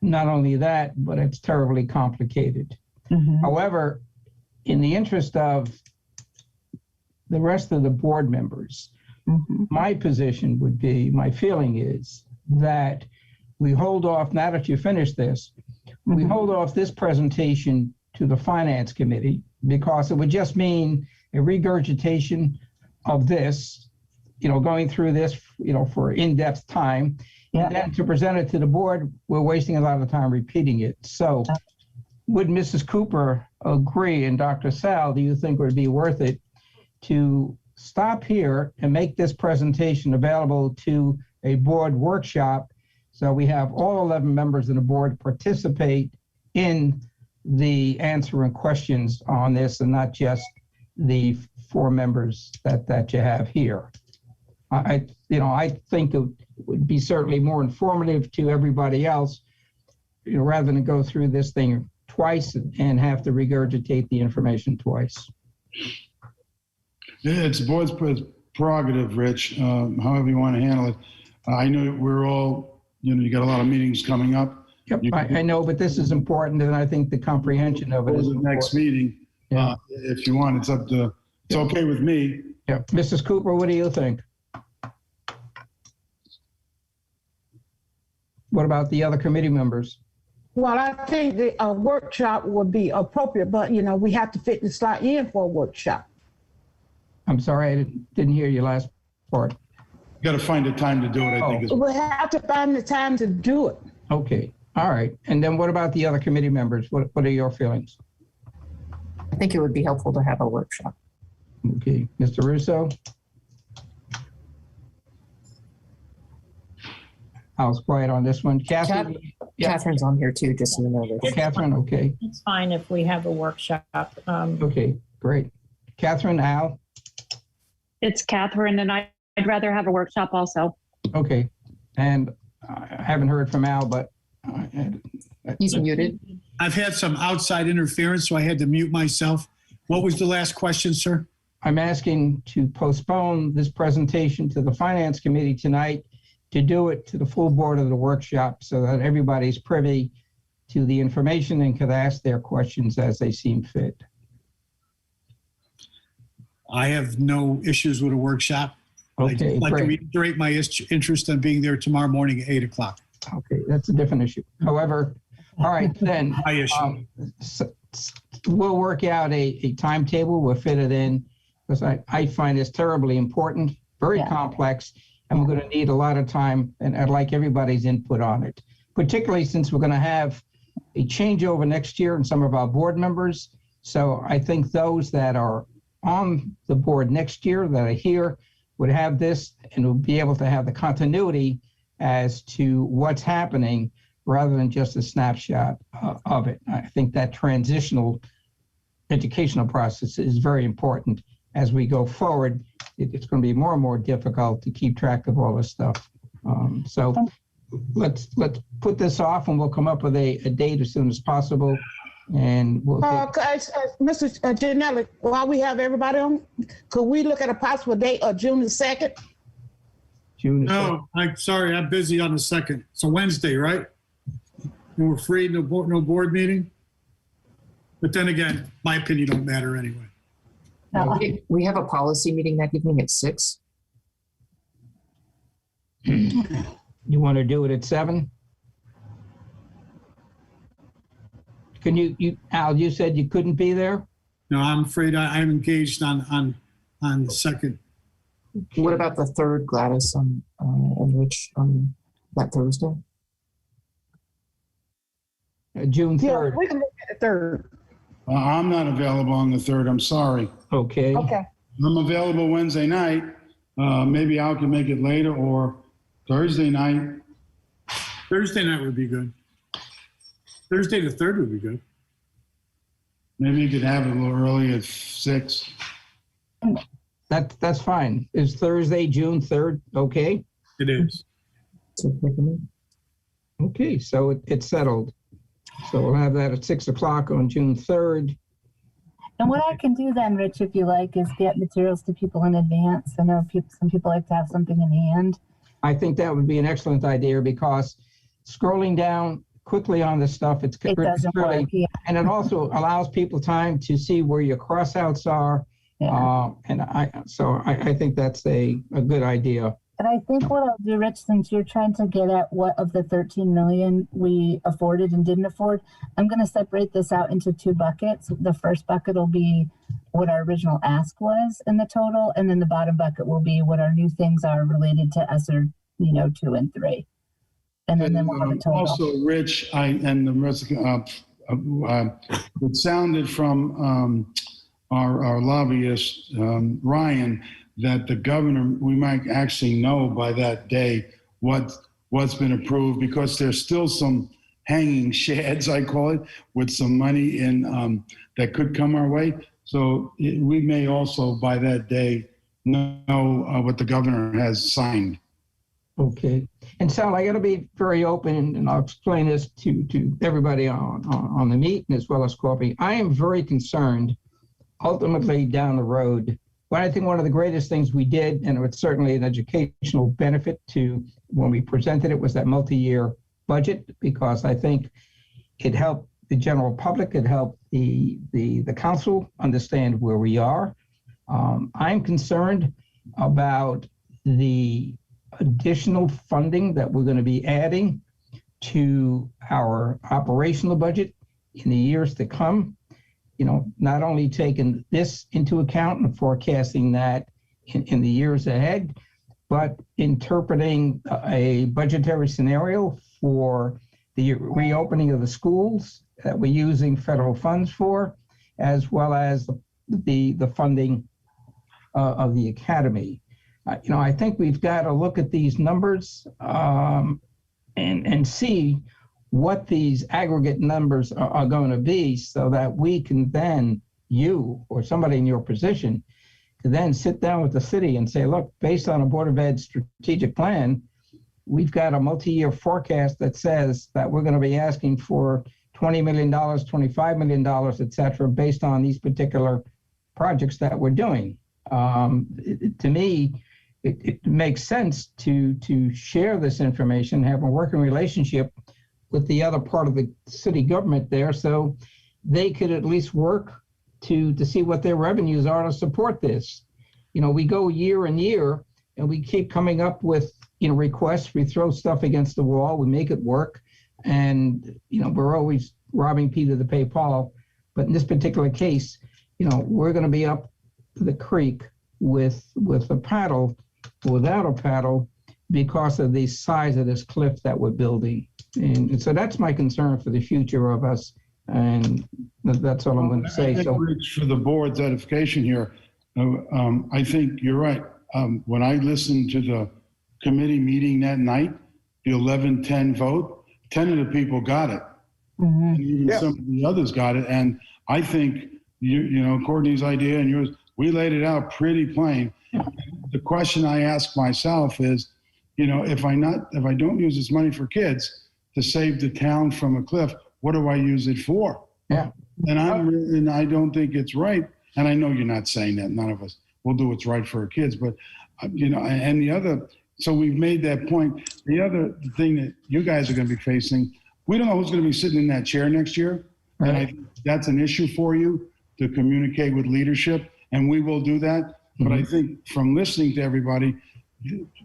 not only that, but it's terribly complicated. However, in the interest of the rest of the board members, my position would be, my feeling is that we hold off, now that you finish this, we hold off this presentation to the Finance Committee, because it would just mean a regurgitation of this, going through this, for in-depth time. Yeah. And then to present it to the board, we're wasting a lot of time repeating it. So would Mrs. Cooper agree, and Dr. Sal, do you think it would be worth it to stop here and make this presentation available to a board workshop, so we have all 11 members of the board participate in the answering questions on this, and not just the 4 members that you have here? I think it would be certainly more informative to everybody else, rather than go through this thing twice and have to regurgitate the information twice. Yeah, it's the board's prerogative, Rich, however you want to handle it. I know we're all, you got a lot of meetings coming up. Yep, I know, but this is important, and I think the comprehension of it is the next meeting. Yeah. If you want, it's okay with me. Yeah, Mrs. Cooper, what do you think? What about the other committee members? Well, I think the workshop would be appropriate, but we have to fit the slot in for a workshop. I'm sorry, I didn't hear your last part. You got to find a time to do it, I think. We have to find the time to do it. Okay, all right. And then what about the other committee members? What are your feelings? I think it would be helpful to have a workshop. Okay, Mr. Russo? I was quiet on this one. Catherine? Catherine's on here too, just so you know. Catherine, okay. It's fine if we have a workshop. Okay, great. Catherine, Al? It's Catherine, and I'd rather have a workshop also. Okay, and I haven't heard from Al, but He's muted. I've had some outside interference, so I had to mute myself. What was the last question, sir? I'm asking to postpone this presentation to the Finance Committee tonight, to do it to the full board of the workshop, so that everybody's privy to the information and could ask their questions as they seem fit. I have no issues with a workshop. Okay, I'd like to great. reiterate my interest in being there tomorrow morning at 8 o'clock. Okay, that's a different issue. However, all right, then My issue. we'll work out a timetable. We'll fit it in, because I find this terribly important, very complex, and we're going to need a lot of time, and I'd like everybody's input on it, particularly since we're going to have a changeover next year in some of our board members. So I think those that are on the board next year that are here would have this and will be able to have the continuity as to what's happening rather than just a snapshot of it. I think that transitional educational process is very important as we go forward. It's going to be more and more difficult to keep track of all this stuff. So let's put this off, and we'll come up with a date as soon as possible. And we'll Mr. Janelli, while we have everybody on, could we look at a possible date of June the 2nd? June. No, I'm sorry, I'm busy on the 2nd. It's a Wednesday, right? And we're free, no board meeting? But then again, my opinion don't matter anyway. We have a policy meeting that evening at 6. You want to do it at 7? Can you, Al, you said you couldn't be there? No, I'm afraid I'm engaged on the second. What about the 3rd, Gladys, and Rich, on that Thursday? June Yeah, 3rd. we can look at the 3rd. I'm not available on the 3rd, I'm sorry. Okay. Okay. I'm available Wednesday night. Maybe Al can make it later, or Thursday night. Thursday night would be good. Thursday the 3rd would be good. Maybe you could have it a little early at 6. That's fine. Is Thursday, June 3rd, okay? It is. Okay, so it's settled. So we'll have that at 6 o'clock on June 3rd. And what I can do then, Rich, if you like, is get materials to people in advance. I know some people like to have something in hand. I think that would be an excellent idea because scrolling down quickly on this stuff, It doesn't work, yeah. and it also allows people time to see where your crossouts are. Yeah. And I think that's a good idea. And I think what I'll do, Rich, since you're trying to get at what of the 13 million we afforded and didn't afford, I'm going to separate this out into 2 buckets. The first bucket will be what our original ask was in the total, and then the bottom bucket will be what our new things are related to ESSER, 2 and 3. And then we'll have a total. Also, Rich, and the rest it sounded from our lobbyist, Ryan, that the governor, we might actually know by that day what's been approved, because there's still some hanging shads, I call it, with some money in that could come our way. So we may also by that day know what the governor has signed. Okay. And Sal, I got to be very open, and I'll explain this to everybody on the meeting as well as Coffee. I am very concerned ultimately down the road. But I think one of the greatest things we did, and it's certainly an educational benefit to when we presented it, was that multi-year budget, because I think it helped the general public, it helped the council understand where we are. I'm concerned about the additional funding that we're going to be adding to our operational budget in the years to come. Not only taking this into account and forecasting that in the years ahead, but interpreting a budgetary scenario for the reopening of the schools that we're using federal funds for, as well as the funding of the academy. I think we've got to look at these numbers and see what these aggregate numbers are going to be, so that we can then, you or somebody in your position, can then sit down with the city and say, look, based on a Board of Ed strategic plan, we've got a multi-year forecast that says that we're going to be asking for $20 million, $25 million, et cetera, based on these particular projects that we're doing. To me, it makes sense to share this information, have a working relationship with the other part of the city government there, so they could at least work to see what their revenues are to support this. We go year and year and we keep coming up with, requests. We throw stuff against the wall, we make it work. And, we're always robbing Peter to pay Paul. But in this particular case, we're going to be up the creek with a paddle, without a paddle, because of the size of this cliff that we're building. And so that's my concern for the future of us. And that's all I'm going to say. I think, Rich, for the board's edification here, I think you're right. When I listened to the committee meeting that night, the 11-10 vote, 10 of the people got it. Mm-hmm. And even some of the others got it. And I think, Courtney's idea and yours, we laid it out pretty plain. Yeah. The question I ask myself is, if I don't use this money for kids to save the town from a cliff, what do I use it for? Yeah. And I don't think it's right. And I know you're not saying that. None of us will do what's right for our kids. But, and the other, so we've made that point. The other thing that you guys are going to be facing, we don't know who's going to be sitting in that chair next year. Right. And I think that's an issue for you to communicate with leadership and we will do that. But I think from listening to everybody,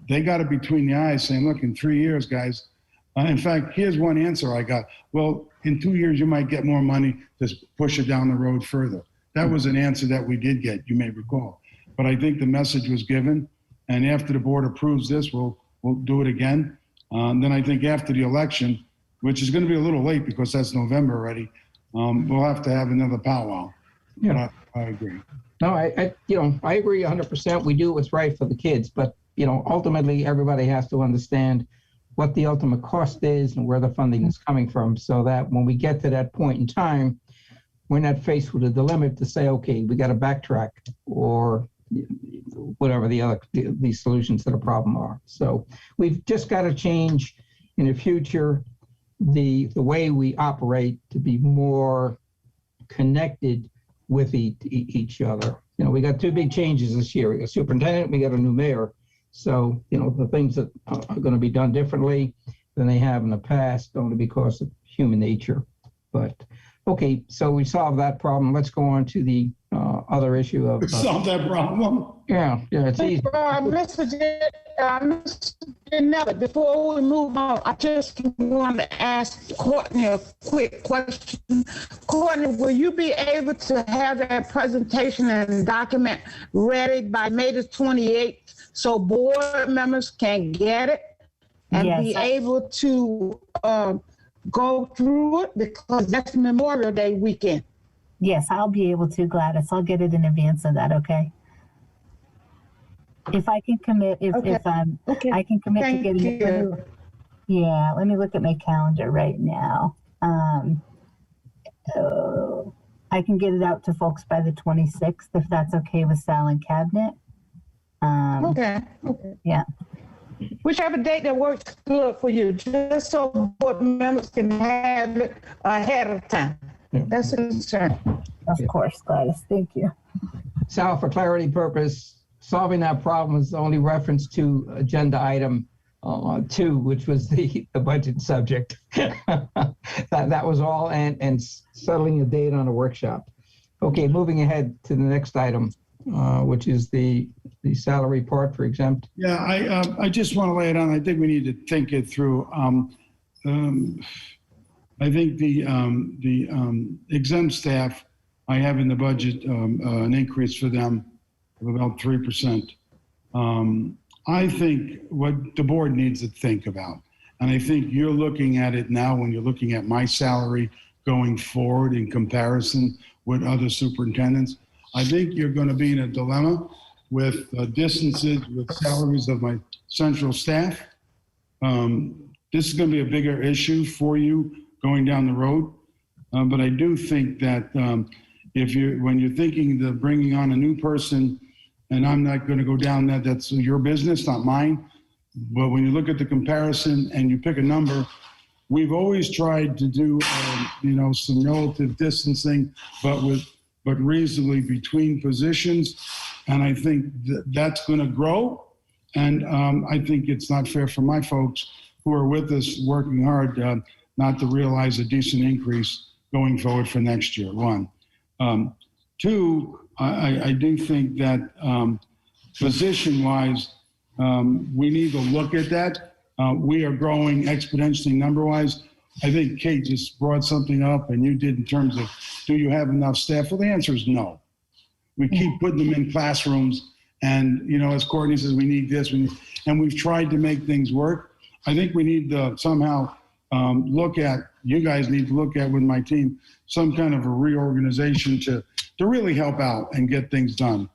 they got it between the eyes saying, look, in 3 years, guys, in fact, here's one answer I got. Well, in 2 years, you might get more money to push it down the road further. That was an answer that we did get, you may recall. But I think the message was given, and after the board approves this, we'll do it again. Then I think after the election, which is going to be a little late because that's November already, we'll have to have another powwow. Yeah. But I agree. No, I agree 100%. We do what's right for the kids, but ultimately everybody has to understand what the ultimate cost is and where the funding is coming from, so that when we get to that point in time, we're not faced with a dilemma to say, okay, we got to backtrack or whatever these solutions to the problem are. So we've just got to change in the future the way we operate to be more connected with each other. We got two big changes this year. We got superintendent, we got a new mayor. So, the things that are going to be done differently than they have in the past, only because of human nature. But, okay, so we solved that problem. Let's go on to the other issue of... solve that problem? Yeah, it's easy. Mr. Janella, before we move on, I just want to ask Courtney a quick question. Courtney, will you be able to have that presentation and document ready by May the 28th so board members can get it and be able to go through it, because that's Memorial Day weekend? Yes, I'll be able to, Gladys. I'll get it in advance of that, okay? If I can commit, I can commit to getting it. Yeah, let me look at my calendar right now. I can get it out to folks by the 26th, if that's okay with Sal and Cabinet. Okay. Yeah. Whichever date that works good for you, just so board members can have it ahead of time. That's a concern. Of course, Gladys. Thank you. Sal, for clarity purpose, solving that problem is only reference to agenda item 2, which was the budget subject. that was all, and settling a date on a workshop. Okay, moving ahead to the next item, which is the salary part for exempt. Yeah, I just want to lay it on. I think we need to think it through. I think the exempt staff, I have in the budget an increase for them of about 3%. I think what the board needs to think about, and I think you're looking at it now when you're looking at my salary going forward in comparison with other superintendents, I think you're going to be in a dilemma with distances with salaries of my central staff. This is going to be a bigger issue for you going down the road. But I do think that when you're thinking of bringing on a new person, and I'm not going to go down that's your business, not mine. But when you look at the comparison and you pick a number, we've always tried to do, some relative distancing, but reasonably between positions. And I think that's going to grow. And I think it's not fair for my folks who are with us working hard not to realize a decent increase going forward for next year, 1. 2, I do think that position-wise, we need to look at that. We are growing exponentially number-wise. I think Kate just brought something up, and you did, in terms of, do you have enough staff? Well, the answer is no. We keep putting them in classrooms, and, as Courtney says, we need this, and we've tried to make things work. I think we need to somehow you guys need to look at with my team, some kind of a reorganization to really help out and get things done.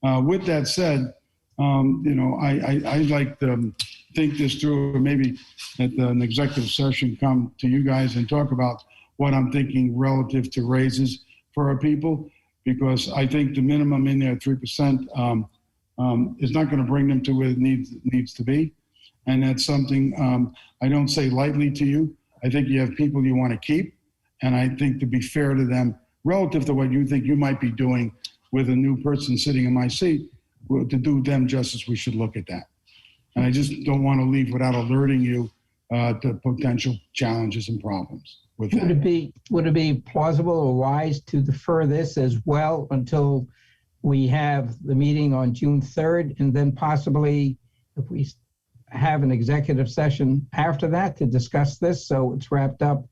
With that said, I'd like to think this through, or maybe at an executive session come to you guys and talk about what I'm thinking relative to raises for our people, because I think the minimum in there, 3%, is not going to bring them to where it needs to be. And that's something I don't say lightly to you. I think you have people you want to keep, and I think to be fair to them, relative to what you think you might be doing with a new person sitting in my seat, to do them justice, we should look at that. And I just don't want to leave without alerting you to potential challenges and problems with that. Would it be plausible or wise to defer this as well until we have the meeting on June 3rd, and then possibly if we have an executive session after that to discuss this, so it's wrapped up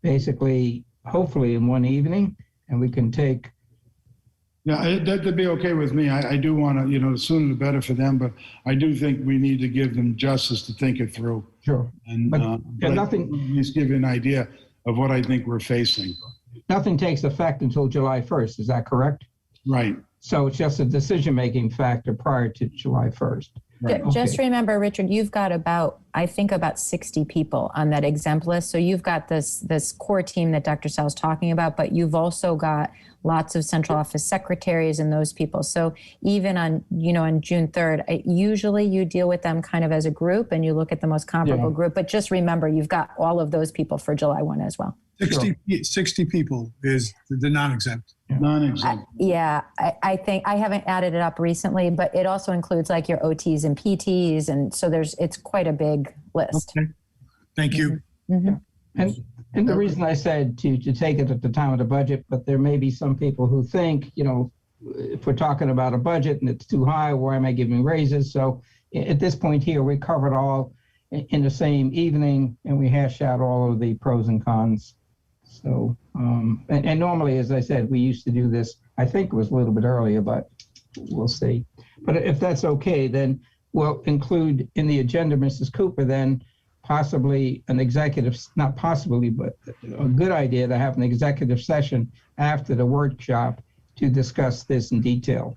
basically, hopefully in one evening, and we can take. Yeah, that'd be okay with me. I do want to, the sooner the better for them, but I do think we need to give them justice to think it through. Sure. And But at least give you an idea of what I think we're facing. Nothing takes effect until July 1st, is that correct? Right. So it's just a decision-making factor prior to July 1st. Right. Just remember, Richard, you've got about 60 people on that exempt list. So you've got this core team that Dr. Sal's talking about, but you've also got lots of central office secretaries and those people. So even on June 3rd, usually you deal with them kind of as a group and you look at the most comparable group. But just remember, you've got all of those people for July 1 as well. 60 people is the non-exempt. Non-exempt. I think I haven't added it up recently, but it also includes like your OTs and PTs. And so it's quite a big list. Okay. Thank you. Mm-hmm. And the reason I said to take it at the time of the budget, but there may be some people who think, if we're talking about a budget and it's too high, why am I giving raises? So at this point here, we covered all in the same evening and we hashed out all of the pros and cons. So, and normally, as I said, we used to do this, I think it was a little bit earlier, but we'll see. But if that's okay, then we'll include in the agenda, Mrs. Cooper, then possibly an executive, not possibly, but a good idea to have an executive session after the workshop to discuss this in detail.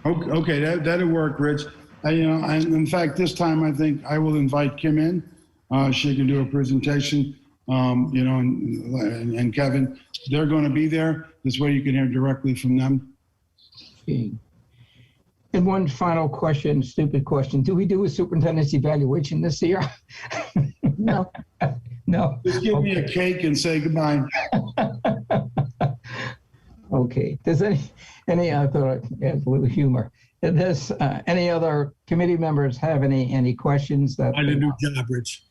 Okay, that'll work, Rich. In fact, this time I think I will invite Kim in. She can do a presentation, and Kevin, they're going to be there. This way you can hear directly from them. Okay. And one final question, stupid question. Do we do a superintendent's evaluation this year? No. No. Just give me a cake and say goodbye. Okay. Does any other, a little humor. Does any other committee members have any questions that? I did a new job, Rich.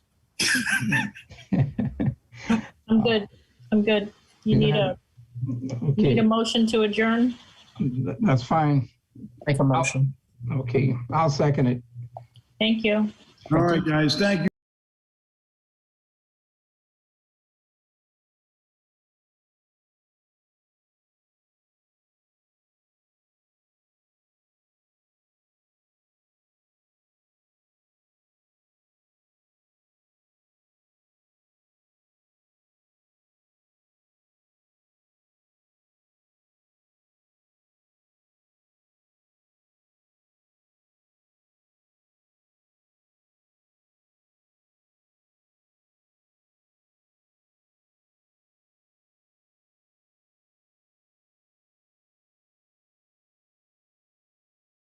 I'm good. You need a motion to adjourn? That's fine. Make a motion. Okay, I'll second it. Thank you. All right, guys. Thank you.